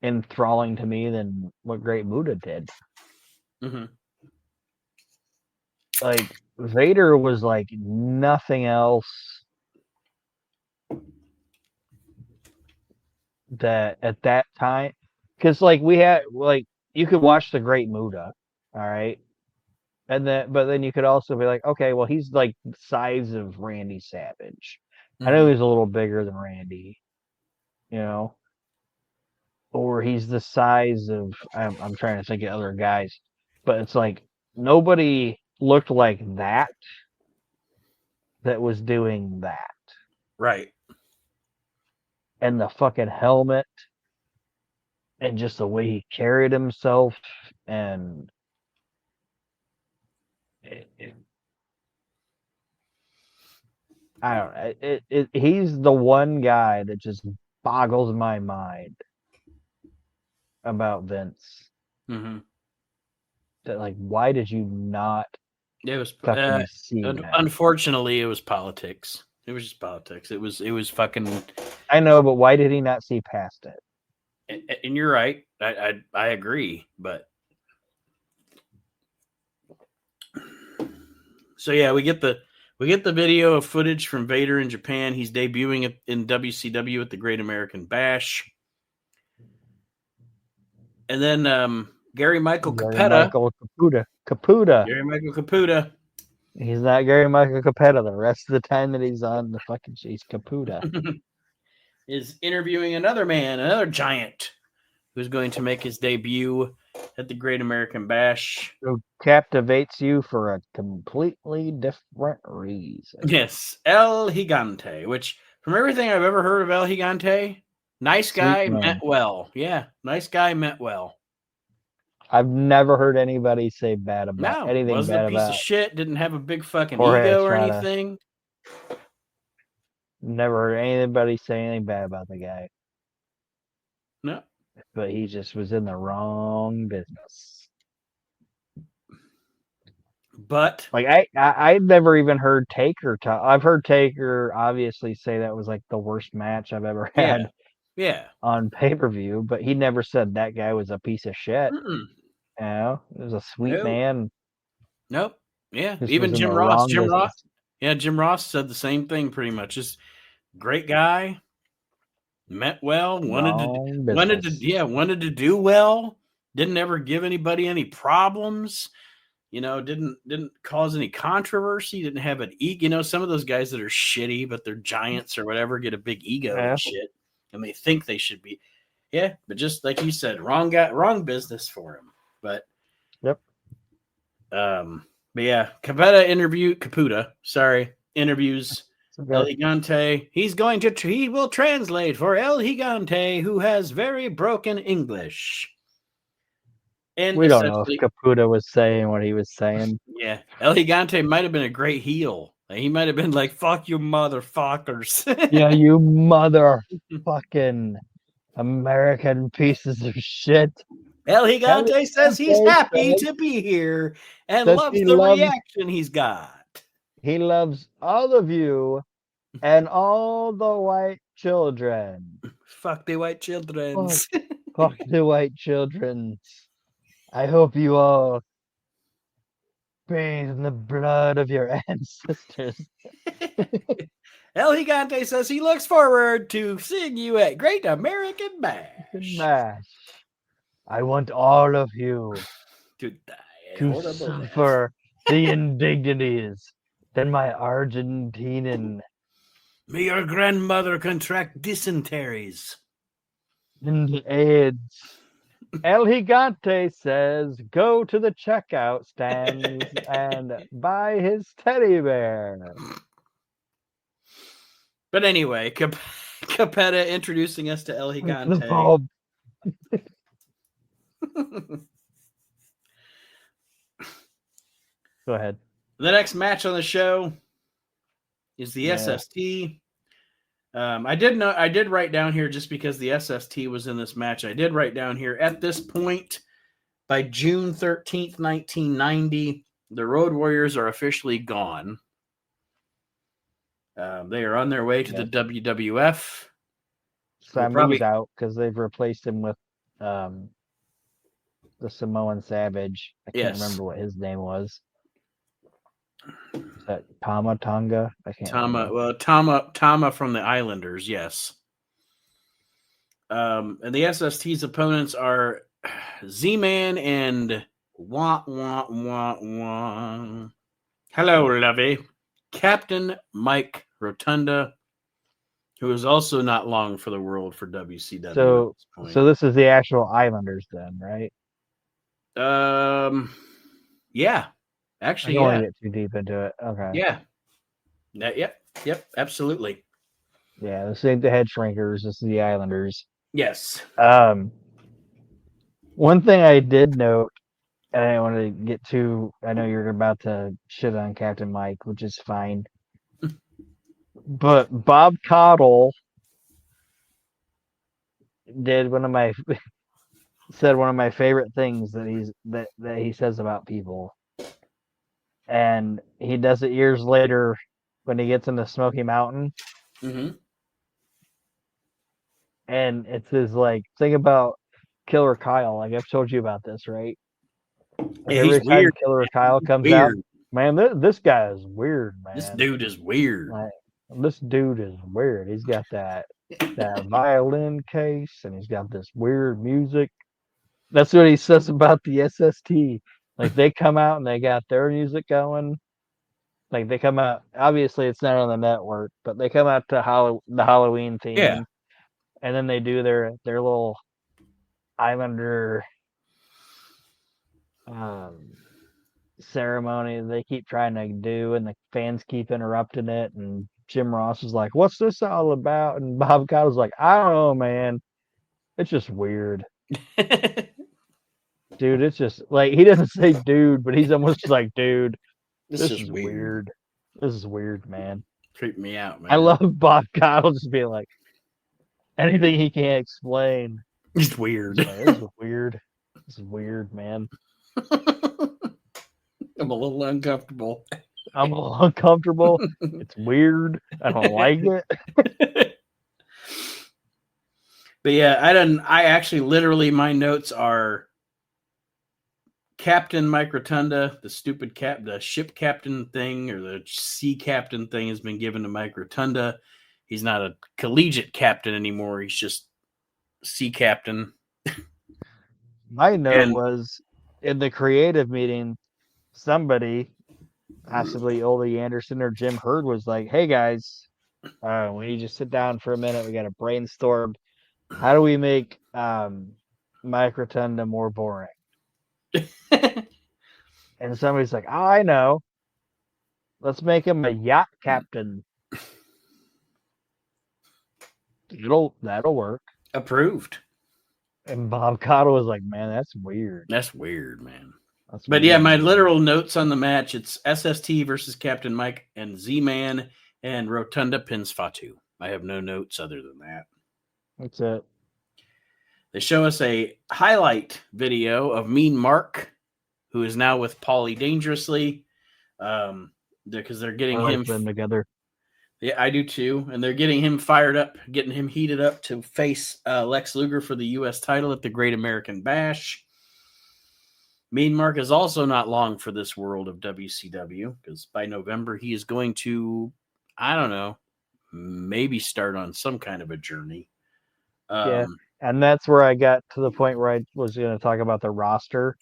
S2: enthralling to me than what Great Muda did.
S1: Mm-hmm.
S2: Like Vader was like nothing else that at that time, because like we had like you could watch the Great Muda, all right, but then you could also be like, okay, well he's like the size of Randy Savage. Mm-hmm. I know he's a little bigger than Randy, or he's the size of I'm trying to think of other guys, but it's like nobody looked like that was doing that.
S1: Right.
S2: And the fucking helmet and just the way he carried himself and I don't know. He's the one guy that just boggles my mind about Vince.
S1: Mm-hmm.
S2: That like, why did you not
S1: fucking see that? Unfortunately, it was politics. It was just politics. It was fucking.
S2: I know, but why did he not see past it?
S1: And you're right. I agree, but so yeah, we get the video of footage from Vader in Japan. He's debuting in WCW at the Great American Bash, and then Gary Michael Caputa.
S2: Gary Michael Caputa.
S1: Gary Michael Caputa
S2: He's not Gary Michael Capetta the rest of the time that he's on the fucking he's Caputa.
S1: Is interviewing another man, another giant, who's going to make his debut at the Great American Bash.
S2: Who captivates you for a completely different reason.
S1: Yes, El Gigante, which from everything I've ever heard of El Gigante, nice guy, meant well. Yeah, nice guy, meant well.
S2: I've never heard anybody say bad about anything
S1: wasn't
S2: bad
S1: a piece
S2: about
S1: of shit, didn't have a big fucking
S2: Jorge
S1: ego or
S2: Estrada.
S1: anything.
S2: Never heard anybody say anything bad about the guy.
S1: No.
S2: But he just was in the wrong business.
S1: But
S2: like I'd never even heard Taker talk. I've heard Taker obviously say that was like the worst match I've ever had.
S1: Yeah.
S2: On pay-per-view, but he never said that guy was a piece of shit.
S1: Mm-mm.
S2: You know, he was a sweet man.
S1: Nope. Yeah.
S2: Just
S1: even Jim Ross. Jim Ross said the same thing pretty much. Just great guy. Meant well, wanted to do well, didn't ever give anybody any problems, didn't cause any controversy, didn't have an ego. Some of those guys that are shitty, but they're giants or whatever, get a big ego and shit, and they think they should be. Yeah, but just like you said, wrong guy, wrong business for him. But
S2: yep.
S1: But yeah, Caputa interviews El Gigante. He will translate for El Gigante, who has very broken English. And
S2: we don't know if Caputa was saying what he was saying.
S1: Yeah, El Gigante might have been a great heel. He might have been like, "Fuck you, motherfuckers."
S2: Yeah, you motherfucking American pieces of shit.
S1: El Gigante says he's happy to be here and loves the reaction he's got.
S2: He loves all of you and all the white children.
S1: Fuck the white children.
S2: Fuck the white children. I hope you all bathe in the blood of your ancestors.
S1: El Gigante says he looks forward to seeing you at Great American Bash.
S2: I want all of you
S1: to die
S2: to suffer the indignities that my Argentinian.
S1: May your grandmother contract dysenteries
S2: and AIDS. El Gigante says, go to the checkout stands and buy his teddy bear.
S1: But anyway, Capetta introducing us to El Gigante.
S2: Go ahead.
S1: The next match on the show is the SST. I did write down here, just because the SST was in this match, I did write down here, at this point, by June 13th, 1990, the Road Warriors are officially gone. They are on their way to the WWF.
S2: Sammy's out because they've replaced him with the Samoan Savage. I can't remember what his name was. Is that Tama Tonga? I can't remember.
S1: Well, Tama from the Islanders, yes. And the SST's opponents are Z-Man and Wah Wah Wah Wah. Hello, lovey. Captain Mike Rotunda, who is also not long for the world for WCW.
S2: So this is the actual Islanders then, right?
S1: Yeah. Actually,
S2: I don't want to get too deep into it. Okay.
S1: Yeah. Yep, absolutely.
S2: Yeah, this ain't the Head Shrinkers, this is the Islanders.
S1: Yes.
S2: One thing I did note, and I want to get to, I know you're about to shit on Captain Mike, which is fine. But Bob Caudle did said one of my favorite things that he says about people. And he does it years later when he gets into Smoky Mountain.
S1: Mm-hmm.
S2: And it's his thing about Killer Kyle. Like, I've told you about this, right? Every time weird. Killer Kyle comes out, man, this guy is weird, man.
S1: This dude is weird.
S2: This dude is weird. He's got that violin case, and he's got this weird music. That's what he says about the SST. Like, they come out and they got their music going, Like they come out. Obviously, it's not on the network, but they come out to the Halloween theme,
S1: Yeah.
S2: and then they do their little Islander ceremony they keep trying to do, and the fans keep interrupting it. And Jim Ross is like, "What's this all about?" And Bob Cottle's like, "I don't know, man. It's just weird, dude. It's just like he doesn't say dude, but he's almost just like, dude,
S1: This
S2: this
S1: is
S2: is
S1: weird.
S2: weird. This is weird, man."
S1: Creep me out, man.
S2: I love Bob Cottle just being like anything he can't explain.
S1: It's weird.
S2: Like, this is weird. This is weird, man.
S1: I'm a little uncomfortable.
S2: I'm a little uncomfortable. It's weird. I don't like it.
S1: But yeah, I actually literally my notes are Captain Mike Rotunda, the ship captain thing or the sea captain thing has been given to Mike Rotunda. He's not a collegiate captain anymore. He's just sea captain.
S2: My note was in the creative meeting, somebody, possibly Ole Anderson or Jim Hurd, was like, "Hey guys, we need you to sit down for a minute. We got to brainstorm. How do we make Mike Rotunda more boring?" And somebody's like, "Oh, I know. Let's make him a yacht captain. That'll work."
S1: Approved.
S2: And Bob Cottle was like, "Man, that's weird.
S1: That's weird, man."
S2: That's
S1: But
S2: weird,
S1: yeah, my
S2: man."
S1: literal notes on the match, it's SST versus Captain Mike and Z-Man, and Rotunda pins Fatu. I have no notes other than that.
S2: That's it.
S1: They show us a highlight video of Mean Mark, who is now with Paulie Dangerously, because they're getting him
S2: them together.
S1: Yeah, I do too. And they're getting him fired up, getting him heated up to face Lex Luger for the U.S. title at the Great American Bash. Mean Mark is also not long for this world of WCW, because by November he is going to, I don't know, maybe start on some kind of a journey.
S2: Yeah, and that's where I got to the point where I was going to talk about the roster.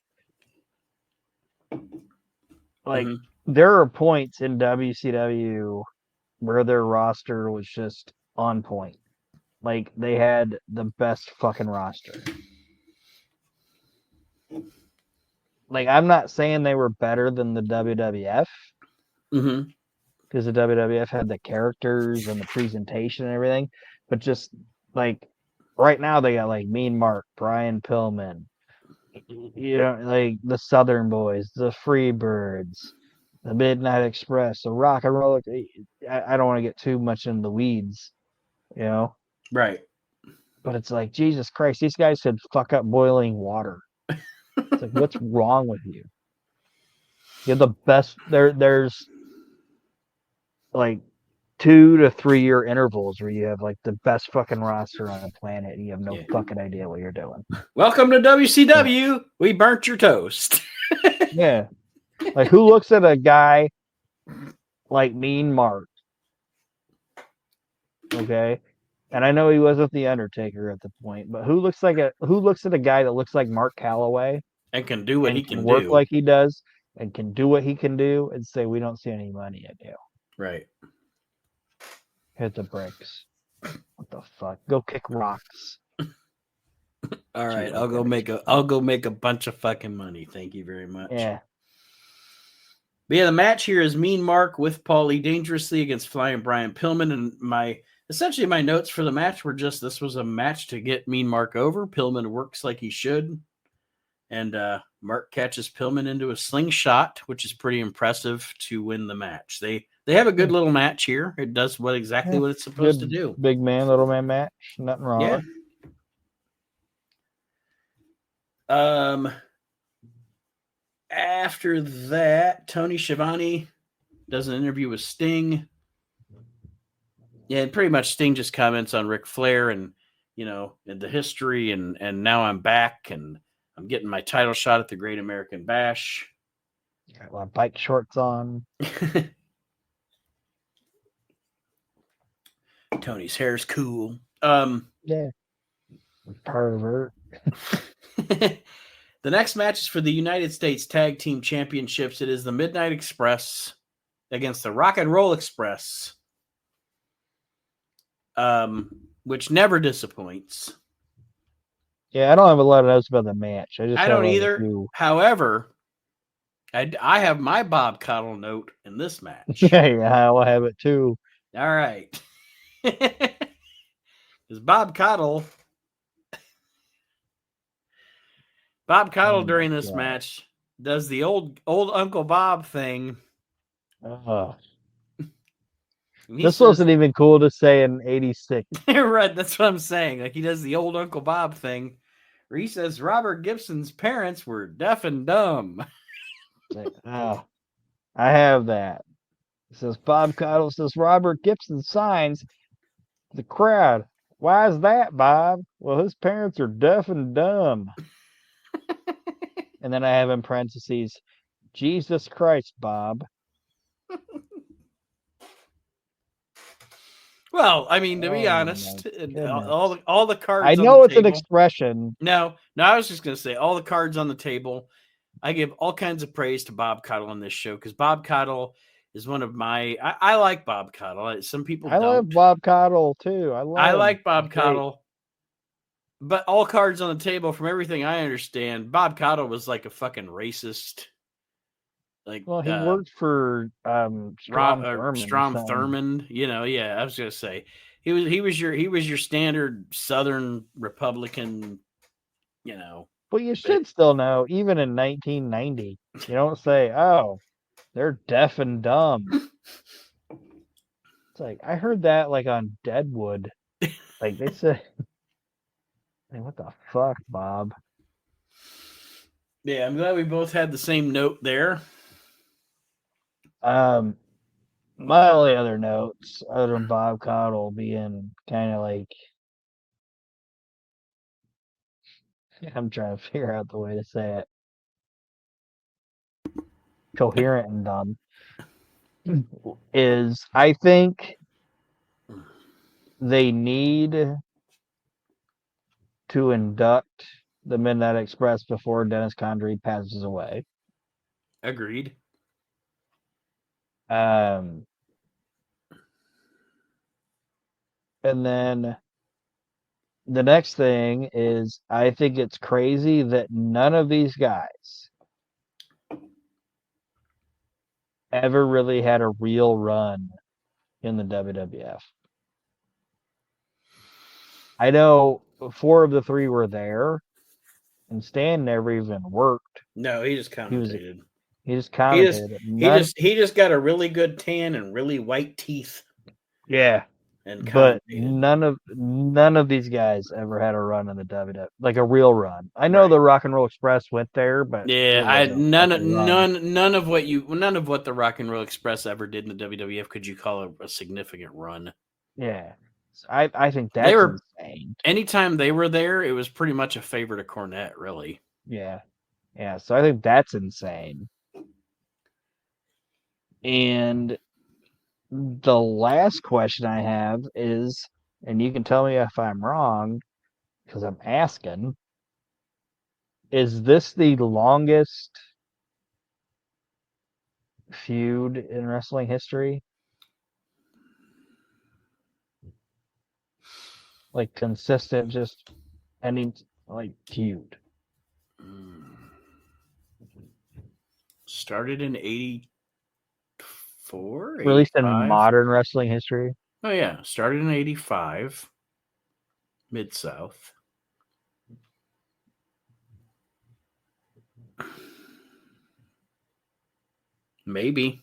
S2: Like, there are points in WCW where their roster was just on point. Like, they had the best fucking roster. Like, I'm not saying they were better than the WWF. Because the WWF had the characters and the presentation and everything. But just, like, right now they got, like, Mean Mark, Brian Pillman, you know, like, the Southern Boys, the Freebirds, the Midnight Express, the Rock and Roll. I don't want to get too much in the weeds, you know?
S1: Right.
S2: But it's like, Jesus Christ, these guys could fuck up boiling water. It's like, what's wrong with you? You're the best. There's like 2 to 3 year intervals where you have like the best fucking roster on the planet and you have no fucking idea what you're doing.
S1: Welcome to WCW. Yeah. We burnt your toast.
S2: Yeah. Like, who looks at a guy like Mean Mark? Okay. And I know he wasn't the Undertaker at the point, but who looks at a guy that looks like Mark Calloway
S1: and can do what he can
S2: work
S1: do,
S2: like he does, and can do what he can do, and say, we don't see any money in you.
S1: Right.
S2: Hit the bricks. What the fuck? Go kick rocks.
S1: All right, I'll go make a bunch of fucking money. Thank you very much.
S2: Yeah.
S1: But yeah, the match here is Mean Mark with Paulie Dangerously against Flying Brian Pillman, and essentially my notes for the match were just this was a match to get Mean Mark over. Pillman works like he should, and Mark catches Pillman into a slingshot, which is pretty impressive to win the match. They have a good little match here. It does what it's supposed to do.
S2: Big man, little man match. Nothing wrong.
S1: Yeah. After that, Tony Schiavone does an interview with Sting. Yeah, and pretty much Sting just comments on Ric Flair and, you know, and the history and now I'm back and I'm getting my title shot at the Great American Bash.
S2: Got a lot of bike shorts on.
S1: Tony's hair's cool.
S2: Yeah. Pervert.
S1: The next match is for the United States Tag Team Championships. It is the Midnight Express against the Rock and Roll Express, which never disappoints.
S2: Yeah, I don't have a lot of notes about the match.
S1: I don't either. However, I have my Bob Caudle note in this match.
S2: Yeah, I'll have it too.
S1: All right. Because Bob Caudle during this match does the old Uncle Bob thing.
S2: This wasn't even cool to say in '86.
S1: Right, that's what I'm saying. Like, he does the old Uncle Bob thing where he says Robert Gibson's parents were deaf and dumb.
S2: I have that. It says Bob Caudle says Robert Gibson signs the crowd. Why is that, Bob? Well, his parents are deaf and dumb. And then I have in parentheses, Jesus Christ, Bob.
S1: Well, I mean, to be honest, all the cards.
S2: I know it's an expression.
S1: No, I was just going to say all the cards on the table. I give all kinds of praise to Bob Caudle on this show because Bob Caudle is one of my. I like Bob Caudle. Some people don't.
S2: Love Bob Caudle too.
S1: I like Bob Caudle. But all cards on the table, from everything I understand, Bob Caudle was like a fucking racist. Like,
S2: well, he worked for Strom
S1: Thurmond. You know, yeah, I was gonna say he was your standard Southern Republican. You know,
S2: but you should still know, even in 1990, you don't say, "Oh, they're deaf and dumb." It's like I heard that like on Deadwood, like they said. Hey, what the fuck, Bob?
S1: Yeah, I'm glad we both had the same note there.
S2: My only other notes, other than Bob Caudle being kind of like, I'm trying to figure out the way to say it, coherent and dumb, is I think they need to induct the Midnight Express before Dennis Condrey passes away.
S1: Agreed.
S2: And then the next thing is I think it's crazy that none of these guys ever really had a real run in the WWF. I know 4 of the 3 were there, and Stan never even worked.
S1: No, he just commentated.
S2: He just commentated.
S1: He just got a really good tan and really white teeth.
S2: Yeah. But none of these guys ever had a run in the WWF, like a real run. I know the Rock and Roll Express went there, but
S1: yeah, none of what the Rock and Roll Express ever did in the WWF could you call a significant run.
S2: Yeah, so I think that's insane.
S1: Anytime they were there, it was pretty much a favor to Cornette, really.
S2: Yeah. So I think that's insane. And the last question I have is, and you can tell me if I'm wrong, because I'm asking, is this the longest feud in wrestling history? Like consistent, just any like feud.
S1: Started in 84?
S2: Released in modern wrestling history.
S1: Oh yeah, started in 85. Mid-South. Maybe.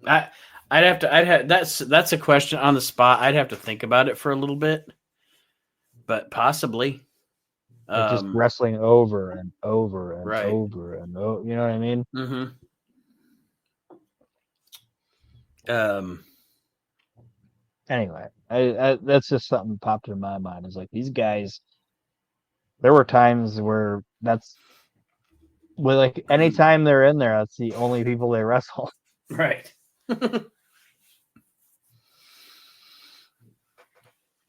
S1: That's a question on the spot. I'd have to think about it for a little bit. But possibly.
S2: Just wrestling over and over and over and over. You know what I mean?
S1: Mm-hmm.
S2: Anyway, that's just something that popped in my mind. Is like these guys. There were times where like anytime they're in there, that's the only people they wrestle.
S1: Right.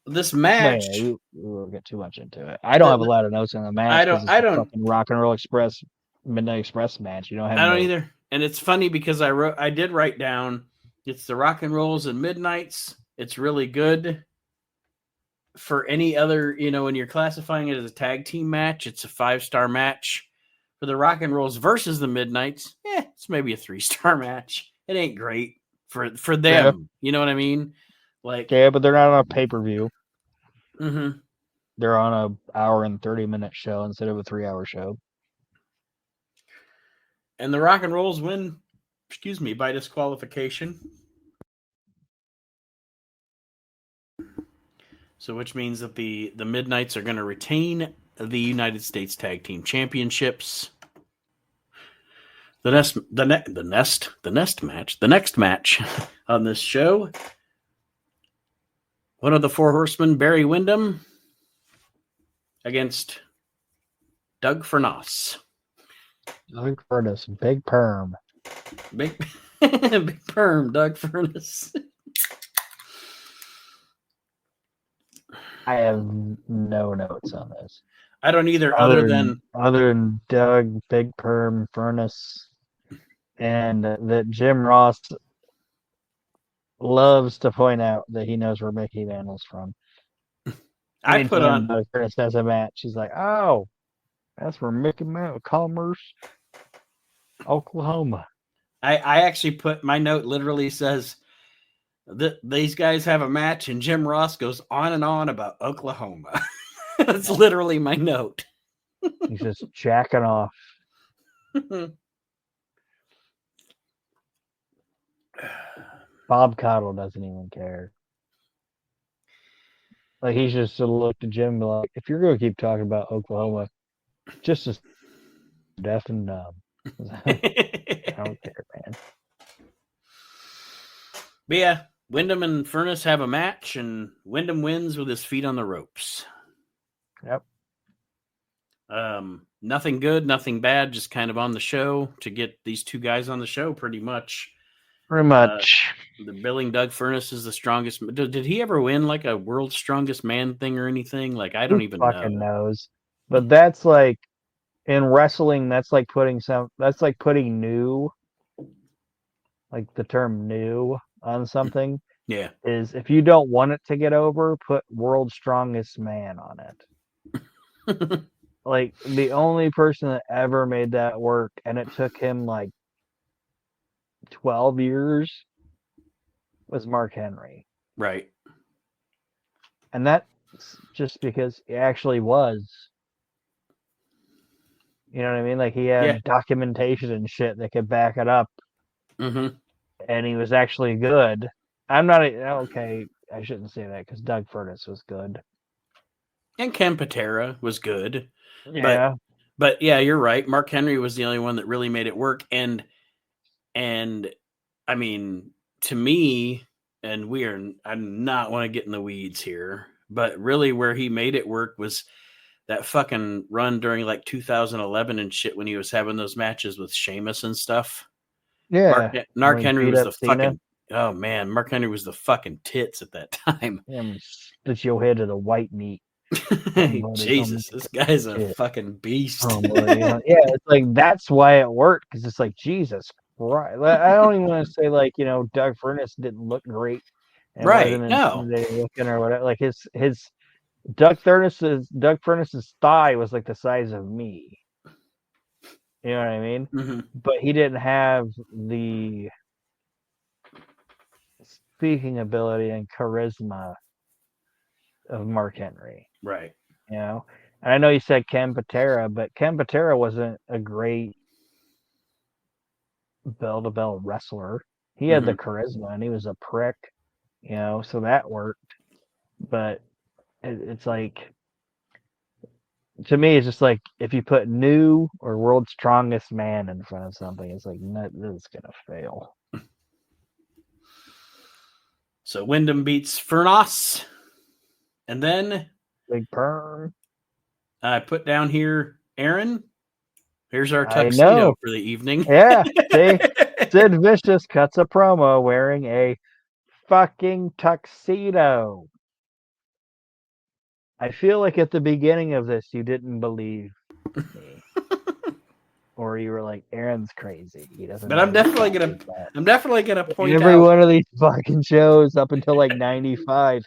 S1: This match.
S2: We won't get too much into it. I don't have a lot of notes on the match.
S1: I don't.
S2: Fucking Rock and Roll Express, Midnight Express match. You don't have.
S1: I don't either. And it's funny because I did write down it's the Rock and Rolls and Midnights. It's really good. For any other, when you're classifying it as a tag team match, it's a 5-star match. For the Rock and Rolls versus the Midnights, it's maybe a 3-star match. It ain't great for them. Yeah. You know what I mean? Like,
S2: yeah, but they're not on a pay-per-view.
S1: Mm-hmm.
S2: They're on an hour and 30-minute show instead of a 3-hour show.
S1: And the Rock and Rolls win, by disqualification. So which means that the Midnights are going to retain the United States Tag Team Championships. The next match on this show, one of the Four Horsemen, Barry Windham, against Doug Furnas.
S2: Doug Furnas, Big Perm.
S1: Big Perm, Doug Furnas.
S2: I have no notes on this.
S1: I don't either, other than
S2: Doug, Big Perm, Furnas, and that Jim Ross loves to point out that he knows where Mickey Mantl's from.
S1: I put on
S2: Doug Furnas has a match. He's like, oh, that's where Mickey Mantle, Commerce, Oklahoma.
S1: I actually put, my note literally says that these guys have a match and Jim Ross goes on and on about Oklahoma. That's literally my note.
S2: He's just jacking off. Bob Caudle doesn't even care. Like, he's just to look to Jim and be like, if you're going to keep talking about Oklahoma, just as deaf and dumb. I don't care, man.
S1: But yeah, Windham and Furnas have a match, and Windham wins with his feet on the ropes.
S2: Yep.
S1: Nothing good, nothing bad, just kind of on the show to get these two guys on the show pretty much.
S2: Pretty much.
S1: The billing Doug Furnas is the strongest. Did he ever win like a world's strongest man thing or anything? Like, I don't even know.
S2: Fucking knows. But that's like, in wrestling, that's like putting new, like the term new on something.
S1: Yeah.
S2: Is if you don't want it to get over, put world's strongest man on it. Like, the only person that ever made that work, and it took him like 12 years, was Mark Henry.
S1: Right.
S2: And that's just because he actually was. You know what I mean? Like, he had documentation and shit that could back it up.
S1: Mm-hmm.
S2: And he was actually good. I'm not okay. I shouldn't say that because Doug Furnas was good. And
S1: Ken Patera was good.
S2: Yeah.
S1: But yeah, you're right. Mark Henry was the only one that really made it work. And I mean, to me, and I not want to get in the weeds here, but really where he made it work was that fucking run during like 2011 and shit when he was having those matches with Sheamus and stuff.
S2: Yeah.
S1: Mark Henry was the fucking, oh man, Mark Henry was the fucking tits at that time.
S2: Split your head to the white meat.
S1: Jesus, this guy's a fucking beast.
S2: Oh, yeah, it's like, that's why it worked, because it's like, Jesus Christ. I don't even want to say, like, Doug Furnas didn't look great. And
S1: right, no.
S2: Looking or whatever. Like, his Doug Furnas's thigh was like the size of me. You know what I mean?
S1: Mm-hmm.
S2: But he didn't have the speaking ability and charisma of Mark Henry.
S1: Right.
S2: And I know you said Ken Patera, but Ken Patera wasn't a great bell-to-bell wrestler. He had the charisma, and he was a prick, so that worked. But it's like, to me, it's just like, if you put new or world's strongest man in front of something, it's like, this is going to fail.
S1: So Windham beats Furnas. And then
S2: Big Perm.
S1: I put down here, Aaron. Here's our tuxedo for the evening.
S2: Yeah. See, Sid Vicious cuts a promo wearing a fucking tuxedo. I feel like at the beginning of this, you didn't believe me or you were like, Aaron's crazy. He doesn't.
S1: But I'm definitely gonna point
S2: every
S1: out
S2: one of these fucking shows up until like 95.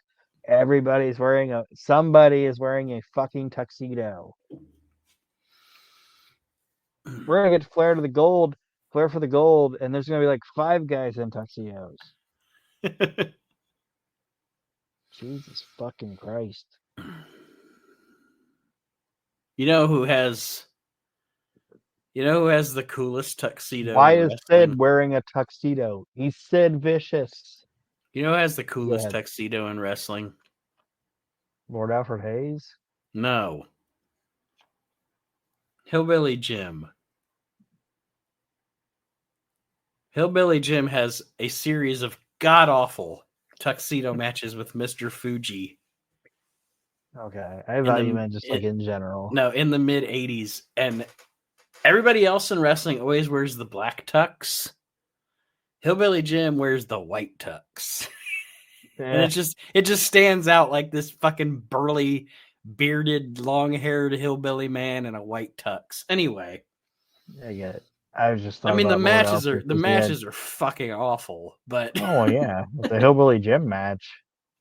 S2: Somebody is wearing a fucking tuxedo. We're gonna get Flair for the gold, and there's gonna be like 5 guys in tuxedos. Jesus fucking Christ.
S1: You know who has the coolest tuxedo
S2: Why
S1: in
S2: is
S1: wrestling?
S2: Sid wearing a tuxedo? He's Sid Vicious.
S1: You know who has the coolest tuxedo in wrestling?
S2: Lord Alfred Hayes?
S1: No. Hillbilly Jim. Hillbilly Jim has a series of god-awful tuxedo matches with Mr. Fuji.
S2: Okay. I thought you meant just like in general.
S1: No, in the mid-'80s. And everybody else in wrestling always wears the black tux. Hillbilly Jim wears the white tux. Yeah. And it just stands out like this fucking burly, bearded, long-haired hillbilly man in a white tux. Anyway.
S2: I get it. I was just
S1: the matches are fucking awful, but
S2: oh yeah, it's a Hillbilly Jim match.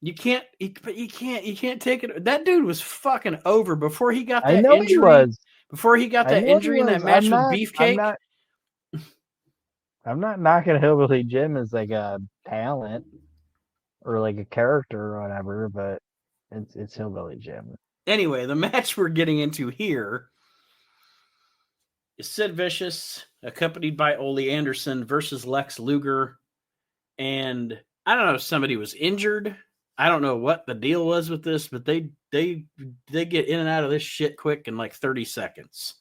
S1: You can't take it. That dude was fucking over before he got that
S2: injury.
S1: He was. Before he got that injury in that match with Beefcake.
S2: I'm not knocking Hillbilly Jim as like a talent or like a character or whatever, but it's Hillbilly Jim.
S1: Anyway, the match we're getting into here is Sid Vicious, accompanied by Ole Anderson, versus Lex Luger. And I don't know if somebody was injured. I don't know what the deal was with this, but they get in and out of this shit quick in like 30 seconds.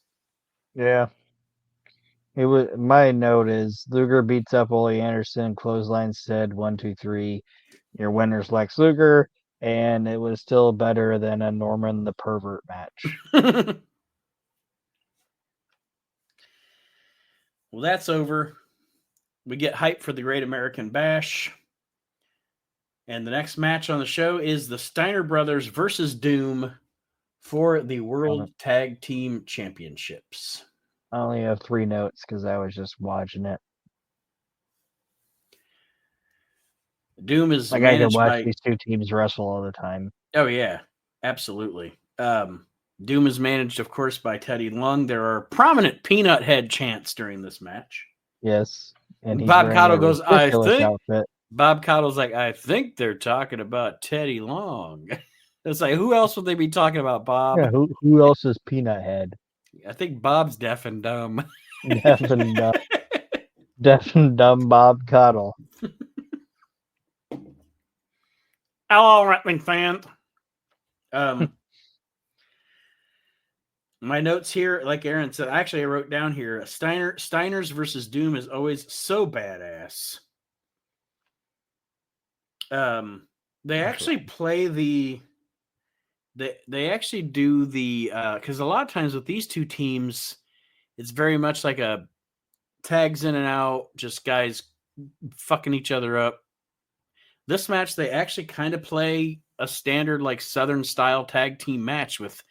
S2: Yeah. It was my note is Luger beats up Ole Anderson, clothesline Sid 1, 2, 3. Your winner's Lex Luger, and it was still better than a Norman the Pervert match.
S1: Well, that's over. We get hype for the Great American Bash. And the next match on the show is the Steiner Brothers versus Doom for the World Tag Team Championships.
S2: I only have 3 notes because I was just watching it.
S1: Doom is
S2: like I can watch these 2 teams wrestle all the time.
S1: Oh yeah, absolutely. Doom is managed, of course, by Teddy Long. There are prominent peanut head chants during this match.
S2: Yes, and
S1: Bob Caudle goes, "I think." Outfit. Bob Caudle's like, "I think they're talking about Teddy Long." It's like, who else would they be talking about, Bob?
S2: Yeah, who else is Peanut Head?
S1: I think Bob's deaf and dumb.
S2: Deaf and dumb. Deaf and dumb Bob Caudle.
S1: Hello, wrestling fans. My notes here, like Aaron said, I wrote down here, Steiner's versus Doom is always so badass. They actually play they actually do the because a lot of times with these 2 teams, it's very much like a tags in and out, just guys fucking each other up. This match, they actually kind of play a standard like Southern style tag team match with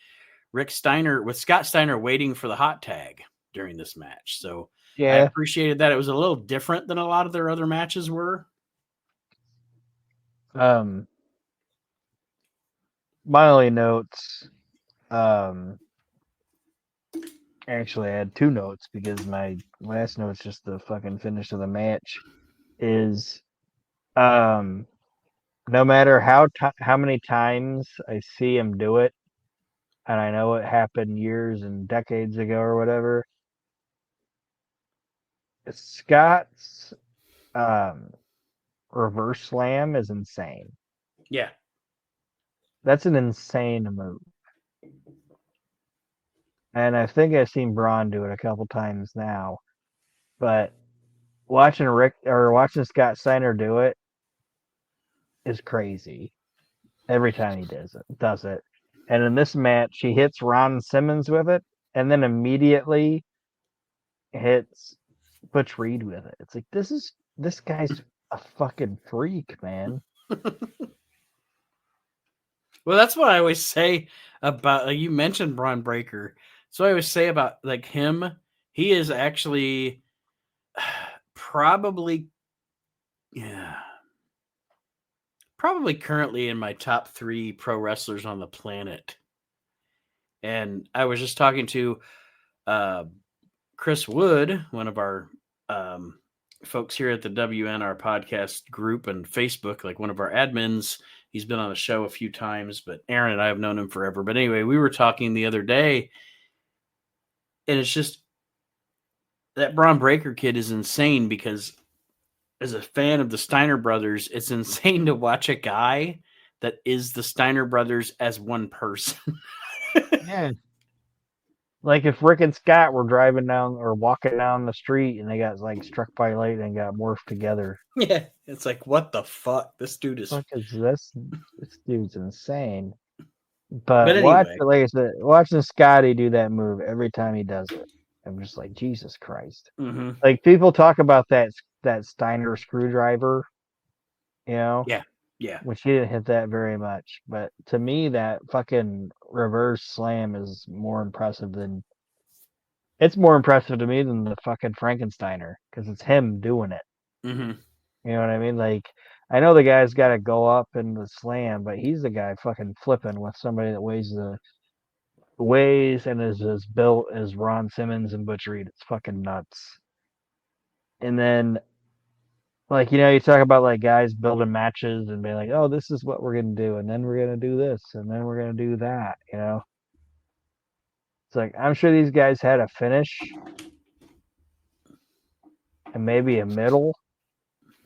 S1: Scott Steiner waiting for the hot tag during this match. So yeah. I appreciated that. It was a little different than a lot of their other matches were.
S2: My only notes, actually I had 2 notes because my last note's just the fucking finish of the match is, no matter how many times I see him do it, and I know it happened years and decades ago or whatever, Scott's reverse slam is insane.
S1: Yeah.
S2: That's an insane move. And I think I've seen Braun do it a couple times now. But watching Scott Steiner do it is crazy. Every time he does it. And in this match, he hits Ron Simmons with it, and then immediately hits Butch Reed with it. It's like, this guy's a fucking freak, man.
S1: Well, that's what I always say about, you mentioned Braun Breaker. So I always say about like him He is actually probably currently in my top 3 pro wrestlers on the planet. And I was just talking to Chris Wood, one of our folks here at the WNR podcast group and Facebook, like one of our admins. He's been on the show a few times, but Aaron and I have known him forever. But anyway, we were talking the other day, and it's just that Braun Breaker kid is insane because as a fan of the Steiner brothers, it's insane to watch a guy that is the Steiner brothers as one person.
S2: Yeah. Like if Rick and Scott were driving down or walking down the street and they got like struck by lightning and got morphed together.
S1: Yeah. It's like, what the fuck? This dude is.
S2: Fuck is this? This dude's insane. But
S1: anyway,
S2: like I said, watching Scotty do that move every time he does it, I'm just like, Jesus Christ.
S1: mm-hmm.
S2: Like people talk about that Steiner screwdriver, you know?
S1: Yeah. Yeah.
S2: Which he didn't hit that very much. But to me, that fucking reverse slam is more impressive than. It's more impressive to me than the fucking Frankensteiner because it's him doing it.
S1: Mm-hmm.
S2: You know what I mean? Like, I know the guy's got to go up in the slam, but he's the guy fucking flipping with somebody that weighs and is as built as Ron Simmons and Butch Reed. It's fucking nuts. And then, like, you talk about like guys building matches and being like, oh, this is what we're gonna do, and then we're gonna do this, and then we're gonna do that. It's like I'm sure these guys had a finish and maybe a middle,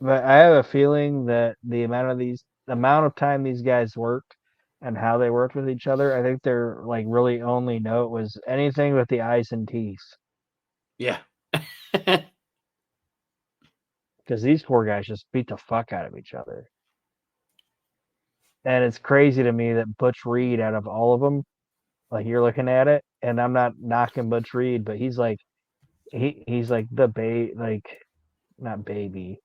S2: but I have a feeling that the amount of time these guys worked and how they worked with each other, I think their like really only note was anything with the I's and T's.
S1: Yeah.
S2: Because these four guys just beat the fuck out of each other. And it's crazy to me that Butch Reed, out of all of them, like you're looking at it, and I'm not knocking Butch Reed, but he's like he's like like not baby,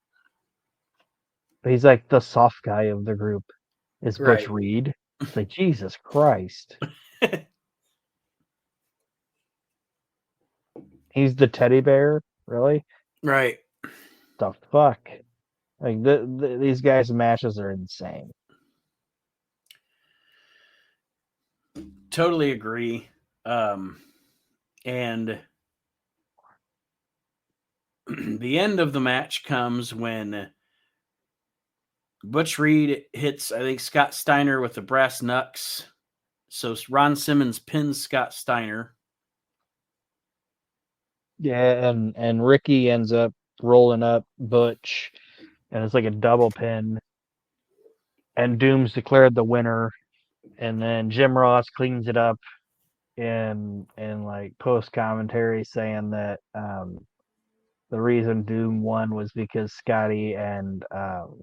S2: but he's like the soft guy of the group. Is Butch Reed? It's like Jesus Christ. He's the teddy bear, really?
S1: Right.
S2: The fuck? Like these guys' matches are insane.
S1: Totally agree. And the end of the match comes when Butch Reed hits, I think, Scott Steiner with the brass knucks. So Ron Simmons pins Scott Steiner.
S2: Yeah, and Ricky ends up rolling up Butch, and it's like a double pin. And Doom's declared the winner, and then Jim Ross cleans it up in like post commentary saying that the reason Doom won was because Scotty and Ron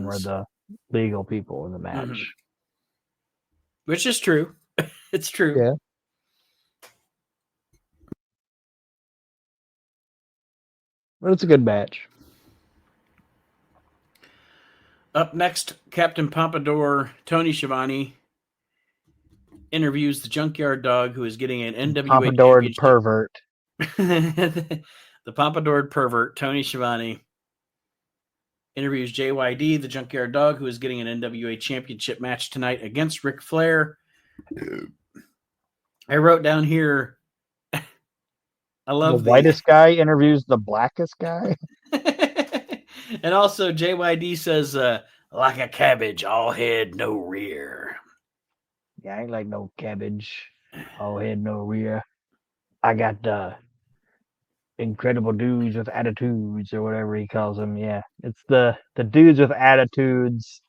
S2: were the legal people in the match. Mm-hmm.
S1: Which is true. It's true.
S2: Yeah. But it's a good match.
S1: Up next, Captain Pompadour, Tony Schiavone, interviews the Junkyard Dog, who is getting an NWA
S2: Pompadour
S1: championship.
S2: Pervert.
S1: The Pompadour Pervert, Tony Schiavone, interviews JYD, the Junkyard Dog, who is getting an NWA championship match tonight against Ric Flair. I wrote down here, I love
S2: the whitest guy interviews the blackest guy.
S1: And also JYD says, like a cabbage, all head, no rear.
S2: Yeah, I ain't like no cabbage, all head, no rear. I got the incredible dudes with attitudes or whatever he calls them. Yeah, it's the dudes with attitudes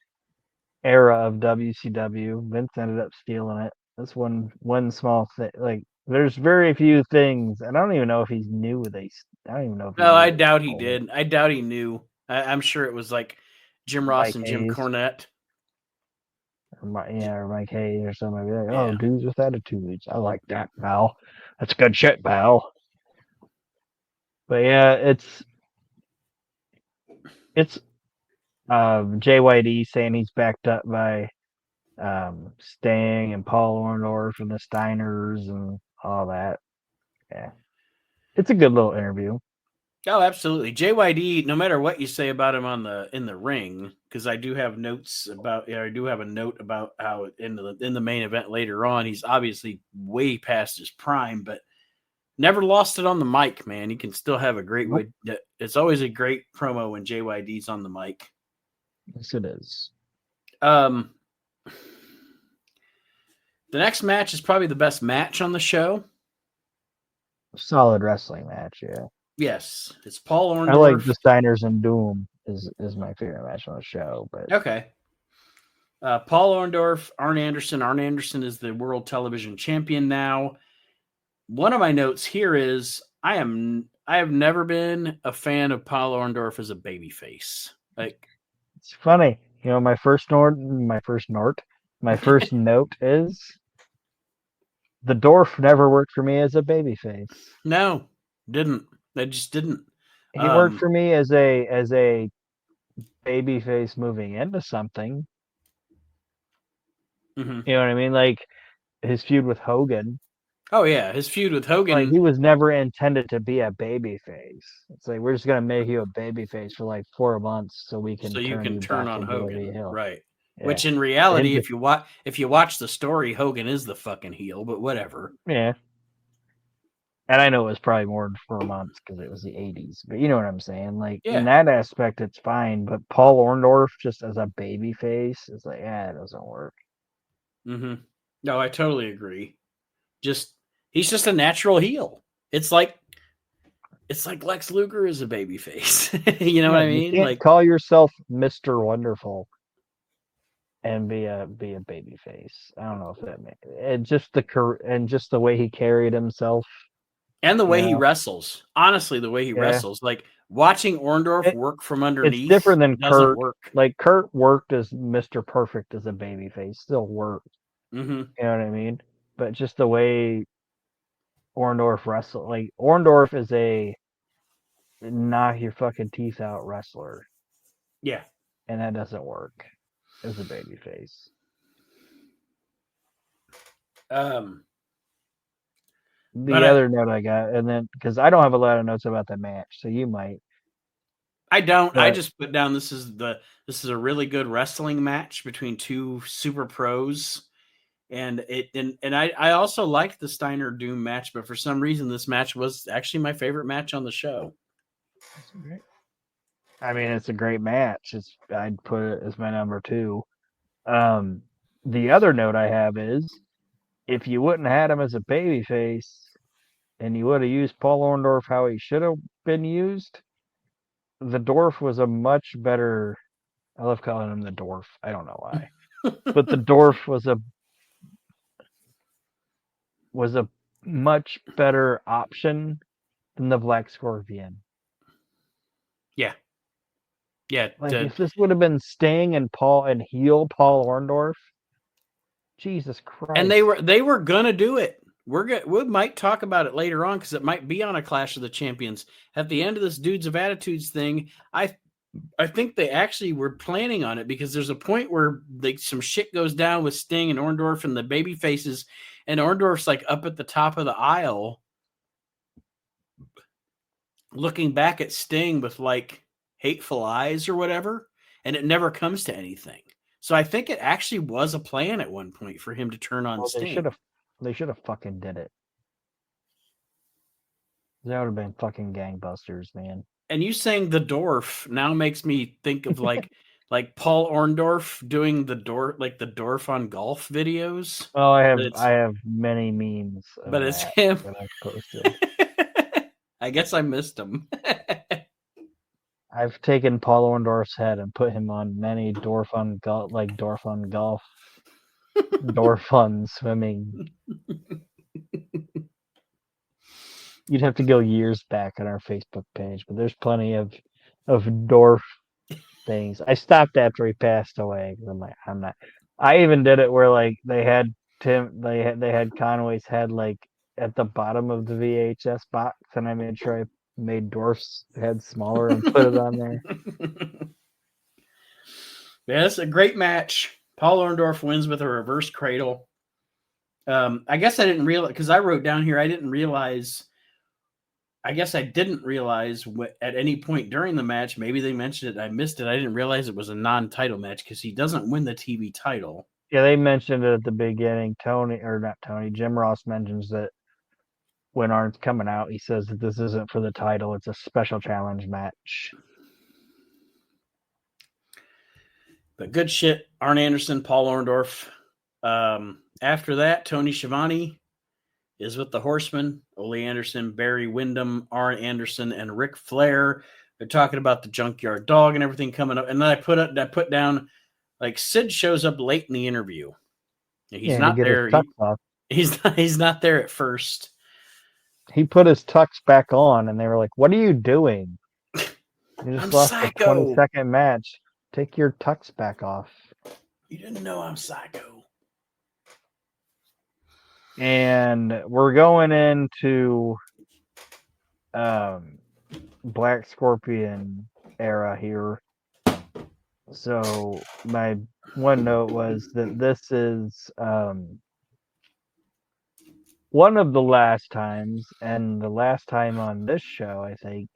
S2: era of WCW. Vince ended up stealing it. That's one small thing. Like, there's very few things. I don't even know if he knew I don't even know if.
S1: No, I doubt he did. I doubt he knew. I'm sure it was like Jim Ross
S2: Mike
S1: and
S2: Hayes.
S1: Jim Cornette.
S2: Or Mike Hayes or something like that. Yeah. Oh, dudes with attitudes. I like that, pal. That's good shit, pal. But yeah, it's JYD saying he's backed up by Sting and Paul Orndorff and the Steiners and all that. Yeah. It's a good little interview.
S1: Oh, absolutely. JYD, no matter what you say about him in the ring, because I do have I do have a note about how in the main event later on, he's obviously way past his prime, but never lost it on the mic, man. He can still have a great way. It's always a great promo when JYD's on the mic.
S2: Yes, it is.
S1: The next match is probably the best match on the show.
S2: Solid wrestling match, yeah.
S1: Yes, it's Paul Orndorff.
S2: I like the Steiners and Doom is my favorite match on the show, but
S1: okay. Paul Orndorff, Arn Anderson. Arn Anderson is the world television champion now. One of my notes here is I have never been a fan of Paul Orndorff as a babyface. Like,
S2: it's funny, you know. My first note is the Dwarf never worked for me as a babyface.
S1: No, didn't. They just didn't.
S2: He worked for me as a babyface moving into something.
S1: Mm-hmm.
S2: You know what I mean? Like his feud with Hogan.
S1: Oh yeah, his feud with Hogan.
S2: Like he was never intended to be a babyface. It's like we're just gonna make you a babyface for like 4 months so we can
S1: turn on Hogan, right? Yeah. Which in reality, if you watch the story, Hogan is the fucking heel. But whatever.
S2: Yeah. And I know it was probably more than 4 months because it was the 80s, but you know what I'm saying? Like in that aspect, it's fine. But Paul Orndorff just as a baby face is like, it doesn't work.
S1: Mm-hmm. No, I totally agree. He's just a natural heel. It's like Lex Luger is a baby face. You know what I mean?
S2: You can't call yourself Mr. Wonderful and be a baby face. I don't know if that makes it. Just the way he carried himself.
S1: And the way he wrestles. Honestly, the way he wrestles. Like watching Orndorff work from underneath.
S2: It's different than Kurt.
S1: Work.
S2: Like Kurt worked as Mr. Perfect as a babyface. Still worked.
S1: Mm-hmm.
S2: You know what I mean? But just the way Orndorff wrestled. Like Orndorff is a knock your fucking teeth out wrestler.
S1: Yeah.
S2: And that doesn't work as a babyface. The other note I got, and then because I don't have a lot of notes about the match, so you might.
S1: I don't. But I just put down this is a really good wrestling match between two super pros, and I also liked the Steiner Doom match, but for some reason this match was actually my favorite match on the show.
S2: I mean, it's a great match. I'd put it as my number 2. The other note I have is if you wouldn't have had him as a babyface and you would have used Paul Orndorff how he should have been used, the Dwarf was a much better. I love calling him the Dwarf. I don't know why, but the Dwarf was a much better option than the Black Scorpion.
S1: Yeah. Yeah.
S2: Like if this would have been Sting and heel Paul Orndorff, Jesus Christ.
S1: And they were gonna do it. We might talk about it later on because it might be on a Clash of the Champions. At the end of this Dudes of Attitudes thing, I think they actually were planning on it because there's a point where some shit goes down with Sting and Orndorff and the baby faces, and Orndorff's like up at the top of the aisle looking back at Sting with like hateful eyes or whatever, and it never comes to anything. So I think it actually was a plan at one point for him to turn on Sting.
S2: They should have fucking did it. That would have been fucking gangbusters, man.
S1: And you saying the Dwarf now makes me think of like Paul Orndorff doing the Dwarf on golf videos.
S2: Oh, I have many memes.
S1: But it's him.
S2: That I've posted.
S1: I guess I missed him.
S2: I've taken Paul Orndorff's head and put him on many Dwarf on golf, Dwarf on swimming. You'd have to go years back on our Facebook page, but there's plenty of Dwarf things. I stopped after he passed away because I'm like, I'm not. I even did it where like they had Conway's head like at the bottom of the VHS box, and I made sure I made Dwarf's head smaller and put it on there.
S1: Yeah, it's a great match. Paul Orndorff wins with a reverse cradle. I guess I didn't realize because I wrote down here I didn't realize I guess I didn't realize at any point during the match, maybe they mentioned it, I missed it. I didn't realize it was a non-title match because he doesn't win the TV title.
S2: Yeah, they mentioned it at the beginning. Jim Ross mentions that when Arn's coming out, he says that this isn't for the title, it's a special challenge match.
S1: But good shit, Arn Anderson, Paul Orndorff. After that, Tony Schiavone is with the Horsemen, Ole Anderson, Barry Windham, Arn Anderson, and Ric Flair. They're talking about the Junkyard Dog and everything coming up. And then I put down, like, Sid shows up late in the interview. He's not there. He's not there at first.
S2: He put his tux back on, and they were like, "What are you doing? You just lost a 20-second match. Take your tux back off."
S1: You didn't know I'm psycho.
S2: And we're going into Black Scorpion era here. So my one note was that this is one of the last times, and the last time on this show, I think,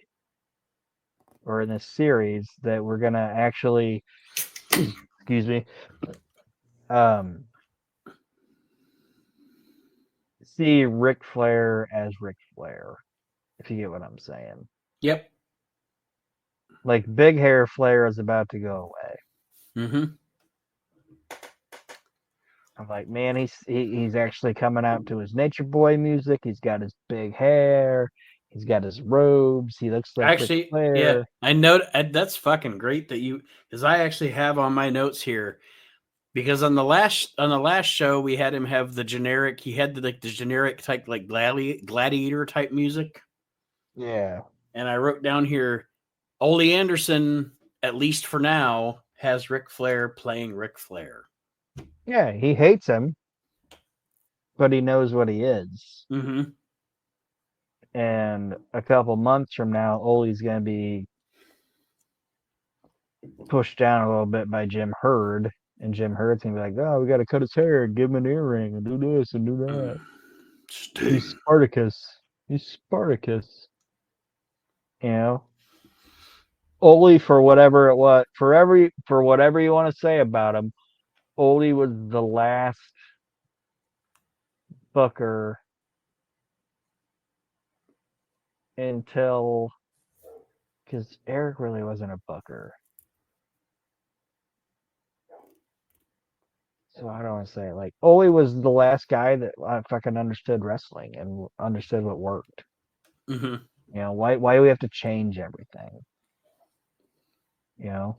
S2: or in this series, that we're gonna actually, excuse me, see Ric Flair as Ric Flair, if you get what I'm saying.
S1: Yep.
S2: Like, big hair Flair is about to go away.
S1: Mm-hmm.
S2: I'm like, man, he's actually coming out to his Nature Boy music. He's got his big hair. He's got his robes. He looks like
S1: Ric Flair. Yeah,
S2: I
S1: know that's fucking great that you, because I actually have on my notes here, because on the last show we had him have the generic. He had the generic type, like gladiator type music.
S2: Yeah.
S1: And I wrote down here, Ole Anderson, at least for now, has Ric Flair playing Ric Flair.
S2: Yeah, he hates him, but he knows what he is.
S1: Mm-hmm.
S2: And a couple months from now, Ole's going to be pushed down a little bit by Jim Herd, and Jim Herd's going to be like, "Oh, we got to cut his hair and give him an earring and do this and do that." He's Spartacus. He's Spartacus. You know? Ole, for whatever it was, for whatever you want to say about him, Ole was the last booker until, because Eric really wasn't a booker. So I don't want to say it. Like, Ole was the last guy that fucking understood wrestling and understood what worked.
S1: Mm-hmm.
S2: You know, why do we have to change everything? You know?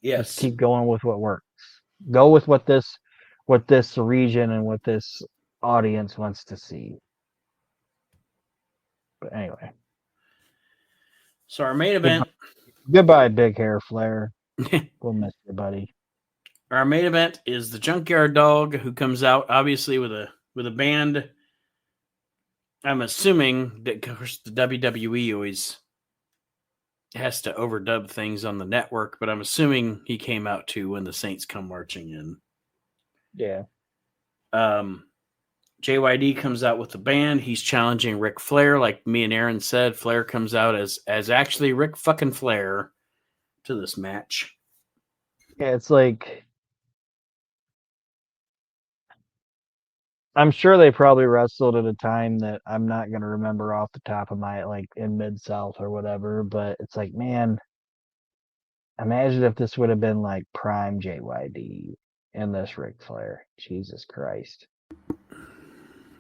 S1: Yes.
S2: Just keep going with what works. Go with what this region and what this audience wants to see. But anyway.
S1: So our main event.
S2: Goodbye, big hair Flair. We'll miss you, buddy.
S1: Our main event is the Junkyard Dog, who comes out obviously with a band. I'm assuming that, of course, the WWE always has to overdub things on the network, but I'm assuming he came out too when the Saints come marching in.
S2: Yeah.
S1: JYD comes out with the band. He's challenging Ric Flair, like me and Aaron said. Flair comes out as actually Ric fucking Flair to this match.
S2: Yeah, it's like, I'm sure they probably wrestled at a time that I'm not going to remember off the top of my, like, in Mid-South or whatever, but it's like, man, imagine if this would have been like prime JYD and this Ric Flair. Jesus Christ.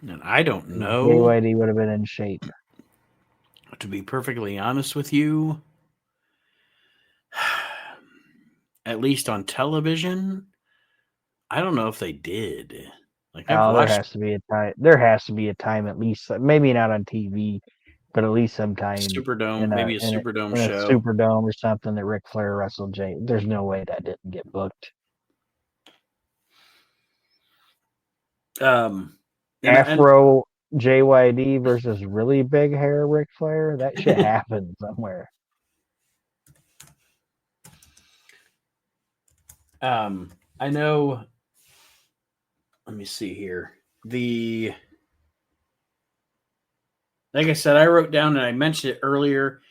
S1: And I don't know.
S2: JYD would have been in shape.
S1: To be perfectly honest with you, at least on television, I don't know if they did. Like,
S2: there has to be a time. There has to be a time, at least, maybe not on TV, but at least sometime
S1: Superdome, maybe a Superdome show,
S2: a Superdome or something that Ric Flair wrestled Jay. There's no way that didn't get booked. Afro JYD versus really big hair Ric Flair. That shit happened somewhere.
S1: I know. Let me see here. Like I said, I wrote down and I mentioned it earlier.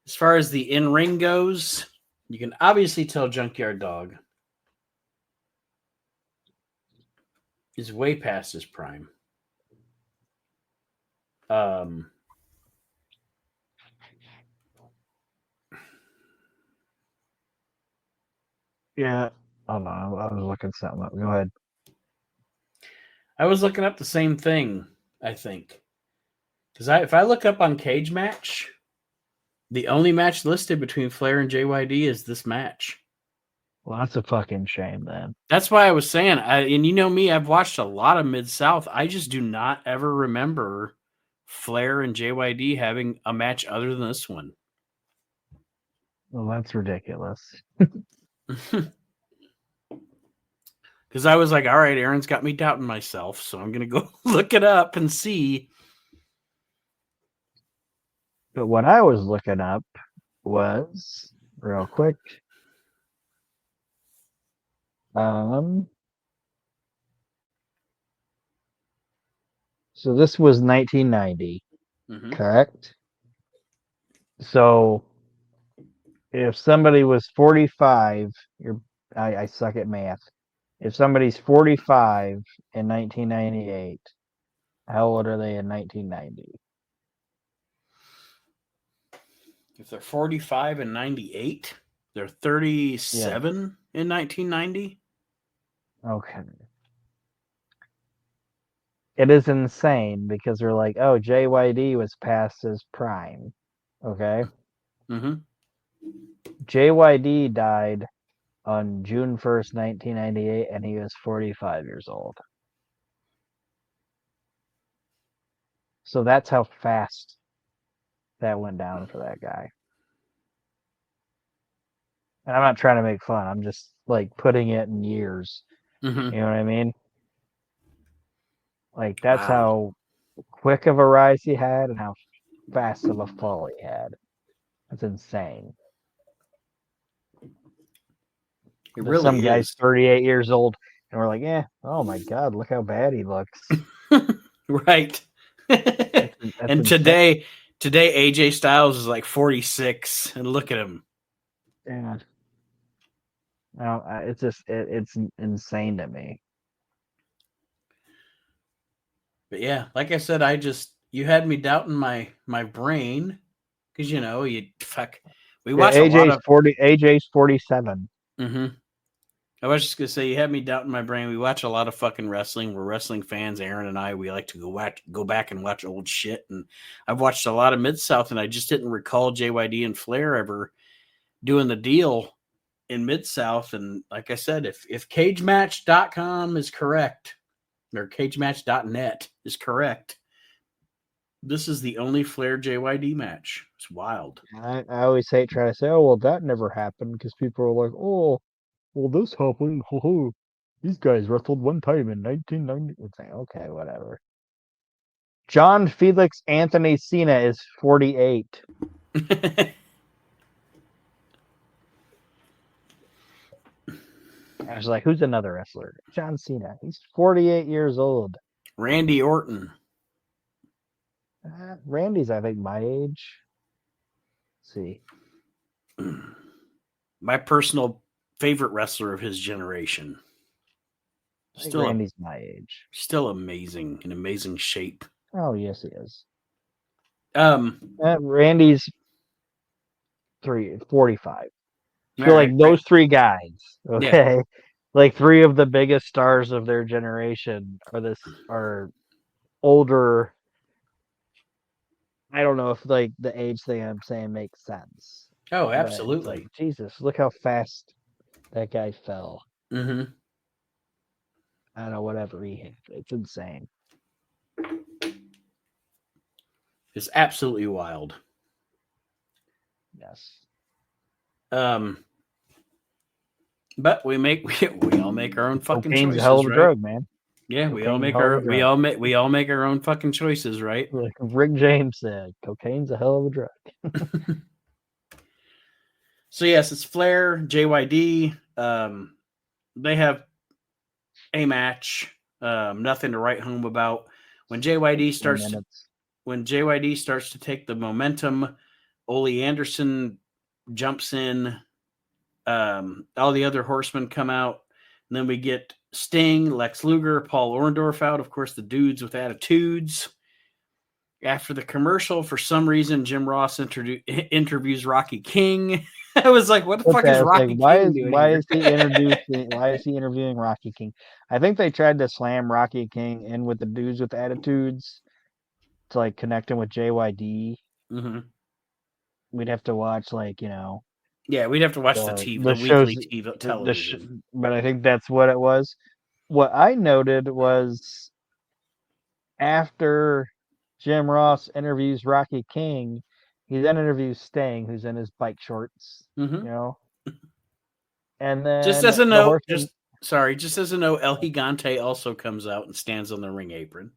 S1: As far as the in-ring goes, you can obviously tell Junkyard Dog is way past his prime.
S2: Yeah. Hold on. I was looking something up. Go ahead.
S1: I was looking up the same thing, I think. Because if I look up on Cage Match, the only match listed between Flair and JYD is this match.
S2: Well, that's a fucking shame, then.
S1: That's why I was saying, and you know me, I've watched a lot of Mid-South. I just do not ever remember Flair and JYD having a match other than this one.
S2: Well, that's ridiculous.
S1: Because I was like, all right, Aaron's got me doubting myself, so I'm going to go look it up and see.
S2: But what I was looking up was, real quick, so this was 1990, correct? So if somebody was 45, I suck at math. If somebody's 45 in 1998, how old are they in 1990?
S1: If they're 45 and 98, they're 37 in 1990.
S2: Okay. It is insane because they're like, oh, JYD was past his prime. Okay. JYD died on June 1st, 1998, and he was 45 years old. So that's how fast that went down for that guy. And I'm not trying to make fun. I'm just like putting it in years. You know what I mean? Like that's how quick of a rise he had and how fast of a fall he had. That's insane.
S1: It really
S2: some
S1: is.
S2: guy's 38 years old and we're like, oh my God, look how bad he looks.
S1: Right.
S2: That's
S1: and today AJ Styles is like 46 and look at him.
S2: Yeah. No, it's just it's insane to me.
S1: But yeah, like I said, you had me doubting my brain because we watch a lot of
S2: AJ's 47.
S1: I was just gonna say you had me doubting my brain. We watch a lot of fucking wrestling. We're wrestling fans. Aaron and I, we like to go back and watch old shit. And I've watched a lot of Mid-South, and I just didn't recall JYD and Flair ever doing the deal in Mid-South. And like I said, if cagematch.com is correct, or cagematch.net is correct, this is the only Flair JYD match. It's wild.
S2: I always hate trying to say, oh well, that never happened because people are like, oh, well, this happened. These guys wrestled one time in 1990. It's like, okay, whatever. John Felix Anthony Cena is 48. I was like, who's another wrestler? John Cena. He's 48 years old.
S1: Randy Orton.
S2: Randy's, I think, my age. Let's see.
S1: My personal favorite wrestler of his generation.
S2: Randy's my age.
S1: Still amazing, in amazing shape.
S2: Oh, yes, he is.
S1: Randy's
S2: 45. I feel like those three guys, okay, yeah. Like three of the biggest stars of their generation are older. I don't know if like the age thing I'm saying makes sense.
S1: Oh, absolutely.
S2: Like, Jesus, look how fast that guy fell. I don't know, whatever he hit. It's insane.
S1: It's absolutely wild.
S2: Yes.
S1: But we all make our own fucking
S2: Cocaine's
S1: choices.
S2: A hell of a
S1: right?
S2: drug, man.
S1: Yeah, we all make our own fucking choices, right?
S2: Like Rick James said, cocaine's a hell of a drug.
S1: So yes, it's Flair, JYD. They have a match. Nothing to write home about. When JYD starts when JYD starts to take the momentum, Ole Anderson jumps in. All the other horsemen come out. And then we get Sting, Lex Luger, Paul Orndorff out. Of course, the dudes with attitudes. After the commercial, for some reason, Jim Ross interviews Rocky King. I was like, "What the fuck is Rocky King doing
S2: why
S1: here?"
S2: is he interviewing Rocky King? I think they tried to slam Rocky King in with the dudes with attitudes to like connect him with JYD.
S1: Mm-hmm.
S2: We'd have to watch
S1: Yeah, we'd have to watch the
S2: shows,
S1: weekly TV television.
S2: but I think that's what it was. What I noted was after Jim Ross interviews Rocky King, he then interviews Sting, who's in his bike shorts,
S1: Mm-hmm.
S2: And then
S1: just as a
S2: the
S1: note,
S2: horseman,
S1: just as a note, El Gigante also comes out and stands on the ring apron.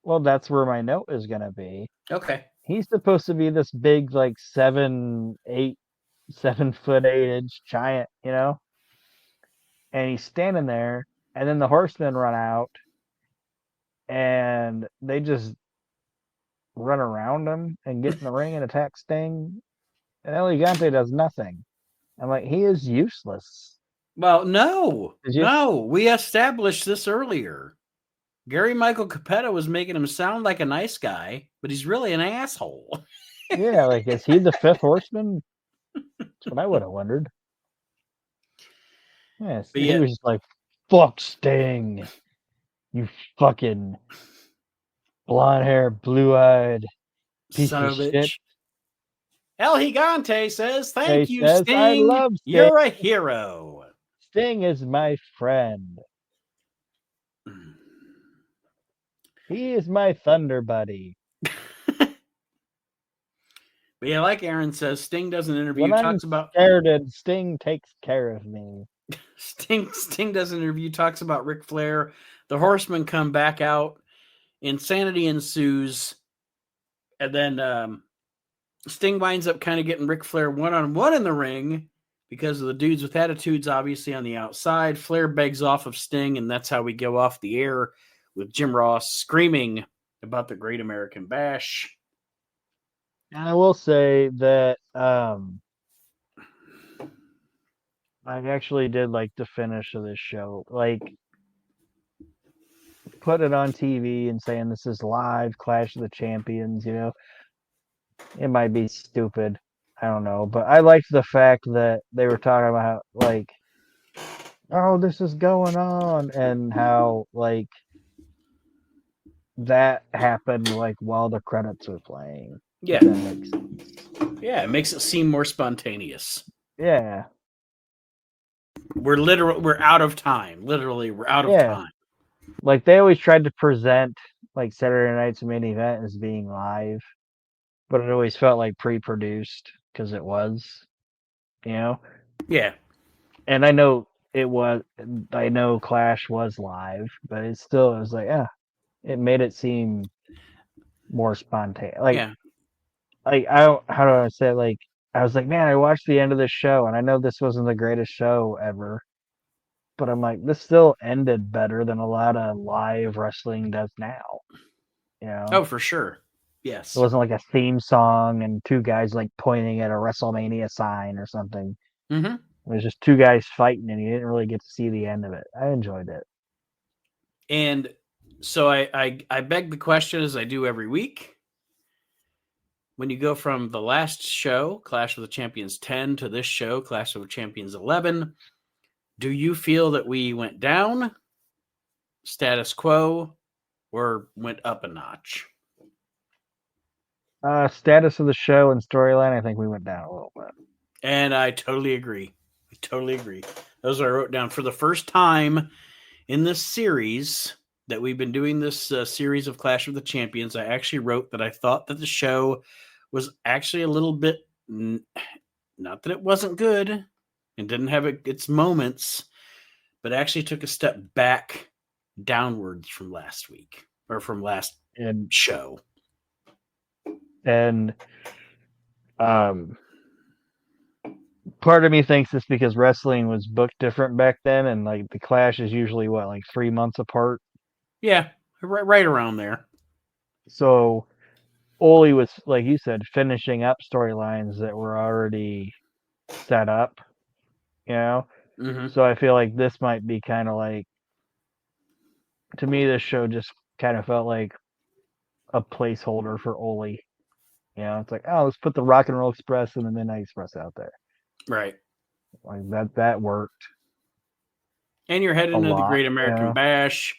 S2: Well, that's where my note is gonna be.
S1: Okay.
S2: He's supposed to be this big, like 7'8" giant, and he's standing there, and then the horsemen run out, and they just run around him and get in the ring and attack Sting, and El Gigante does nothing. I'm like, he is useless.
S1: Well, no, we established this earlier. Gary Michael Capetta was making him sound like a nice guy, but he's really an asshole.
S2: Yeah, like, is he the fifth horseman? That's what I would have wondered. Yes, he was just like, fuck Sting, you fucking blonde hair, blue eyed piece of shit.
S1: El Gigante says, "Thank you, Sting.
S2: I love Sting.
S1: You're a hero.
S2: Sting is my friend. He is my thunder buddy."
S1: But yeah, like Aaron says, Sting does an interview.
S2: When I'm scared, Sting takes care of me.
S1: Sting does an interview, talks about Ric Flair. The Horsemen come back out. Insanity ensues. And then Sting winds up kind of getting Ric Flair one-on-one in the ring because of the dudes with attitudes, obviously, on the outside. Flair begs off of Sting, and that's how we go off the air with Jim Ross screaming about the Great American Bash.
S2: And I will say that I actually did like the finish of this show. Like, put it on TV and saying this is live Clash of the Champions, it might be stupid. I don't know. But I liked the fact that they were talking about, like, oh, this is going on, and how, like, that happened, like, while the credits were playing.
S1: Yeah.
S2: That makes sense.
S1: Yeah, it makes it seem more spontaneous.
S2: Yeah.
S1: We're out of time. Literally, we're out of time.
S2: Like, they always tried to present, like, Saturday Night's main event as being live, but it always felt like pre-produced because it was, Yeah. And I know Clash was live, but it was like, it made it seem more spontaneous. Like, how do I say it? Like, I was like, man, I watched the end of this show, and I know this wasn't the greatest show ever, but I'm like, this still ended better than a lot of live wrestling does now.
S1: Oh, for sure. Yes.
S2: It wasn't like a theme song and two guys like pointing at a WrestleMania sign or something.
S1: Mm-hmm.
S2: It was just two guys fighting, and you didn't really get to see the end of it. I enjoyed it.
S1: And so I beg the question, as I do every week. When you go from the last show, Clash of the Champions 10, to this show, Clash of the Champions 11, do you feel that we went down, status quo, or went up a notch?
S2: Status of the show and storyline, I think we went down a little bit.
S1: And I totally agree. Those I wrote down. For the first time in this series that we've been doing this series of Clash of the Champions, I actually wrote that I thought that the show was actually a little bit, not that it wasn't good and didn't have its moments, but actually took a step back downwards from last week or from last show.
S2: And part of me thinks it's because wrestling was booked different back then, and like the Clash is usually like 3 months apart.
S1: Yeah, right around there.
S2: So Ole was, like you said, finishing up storylines that were already set up, you know?
S1: Mm-hmm.
S2: So I feel like this might be kind of like, to me, this show just kind of felt like a placeholder for Ole. You know, it's like, oh, let's put the Rock and Roll Express and the Midnight Express out there.
S1: Right.
S2: Like that worked.
S1: And you're heading into the Great American Bash.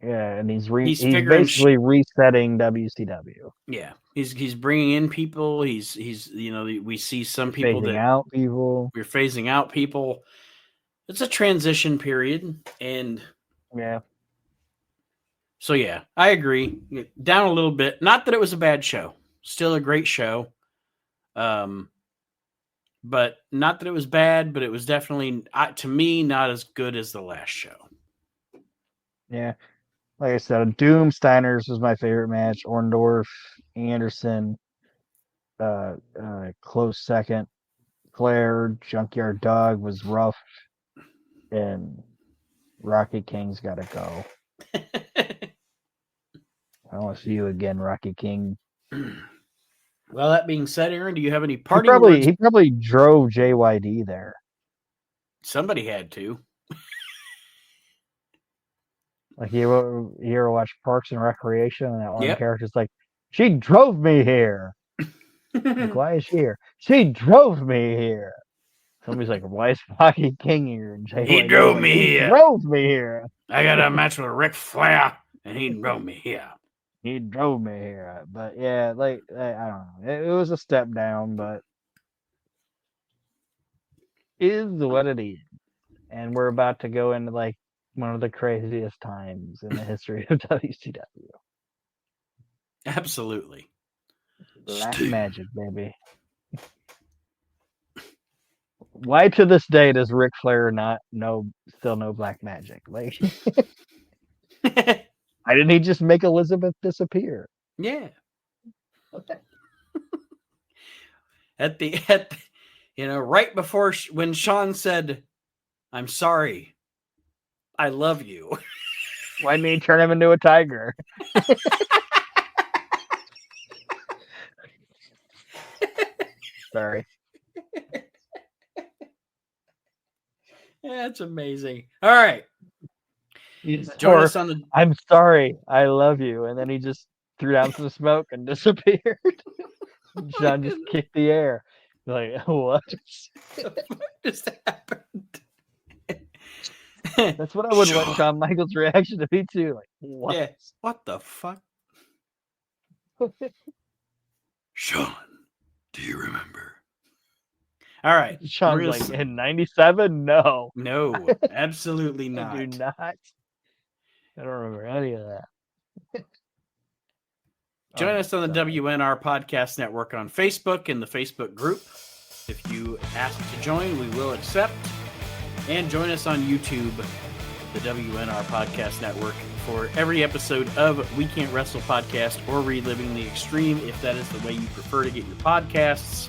S2: Yeah, and he's
S1: figuring
S2: basically resetting WCW.
S1: Yeah, he's bringing in people. He's we see some people
S2: phasing out people.
S1: We're phasing out people. It's a transition period, and
S2: yeah.
S1: So yeah, I agree. Down a little bit. Not that it was a bad show. Still a great show. But not that it was bad, but it was definitely, to me, not as good as the last show.
S2: Yeah. Like I said, Doom Steiners was my favorite match. Orndorff, Anderson, close second. Flair, Junkyard Dog was rough. And Rocky King's got to go. I want to see you again, Rocky King.
S1: Well, that being said, Aaron, do you have any parting words?
S2: He probably drove JYD there.
S1: Somebody had to.
S2: Like you ever watch Parks and Recreation, and that one character's like, "She drove me here." Like, why is she here? She drove me here. Somebody's like, "Why is Rocky King here?" And
S1: he drove me here.
S2: He drove me here.
S1: I got a match with Ric Flair, and he drove me here.
S2: He drove me here. But yeah, like I don't know. It was a step down, but is what it is. And we're about to go into like one of the craziest times in the history of WCW.
S1: Absolutely.
S2: Black magic, baby. Why to this day does Ric Flair still know black magic? Like, why didn't he just make Elizabeth disappear?
S1: Yeah. at the right before when Shawn said, "I'm sorry, I love you."
S2: Why didn't he turn him into a tiger? Sorry.
S1: That's amazing. All right.
S2: Join us on the. I'm sorry, I love you, and then he just threw down some smoke and disappeared. Shawn just kicked the air. Like, what?
S1: What just happened?
S2: That's what I would want Shawn Michaels' reaction to be too. Like, what?
S1: Yeah. What the fuck? Shawn, do you remember? All right.
S2: Shawn's like, in 97? No.
S1: No, absolutely not.
S2: I do not. I don't remember any of that.
S1: Join us on the WNR Podcast Network on Facebook in the Facebook group. If you ask to join, we will accept. And join us on YouTube, the WNR Podcast Network, for every episode of We Can't Wrestle Podcast or Reliving the Extreme, if that is the way you prefer to get your podcasts.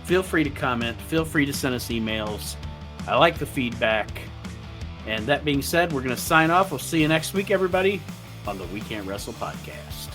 S1: Feel free to comment. Feel free to send us emails. I like the feedback. And that being said, we're going to sign off. We'll see you next week, everybody, on the We Can't Wrestle Podcast.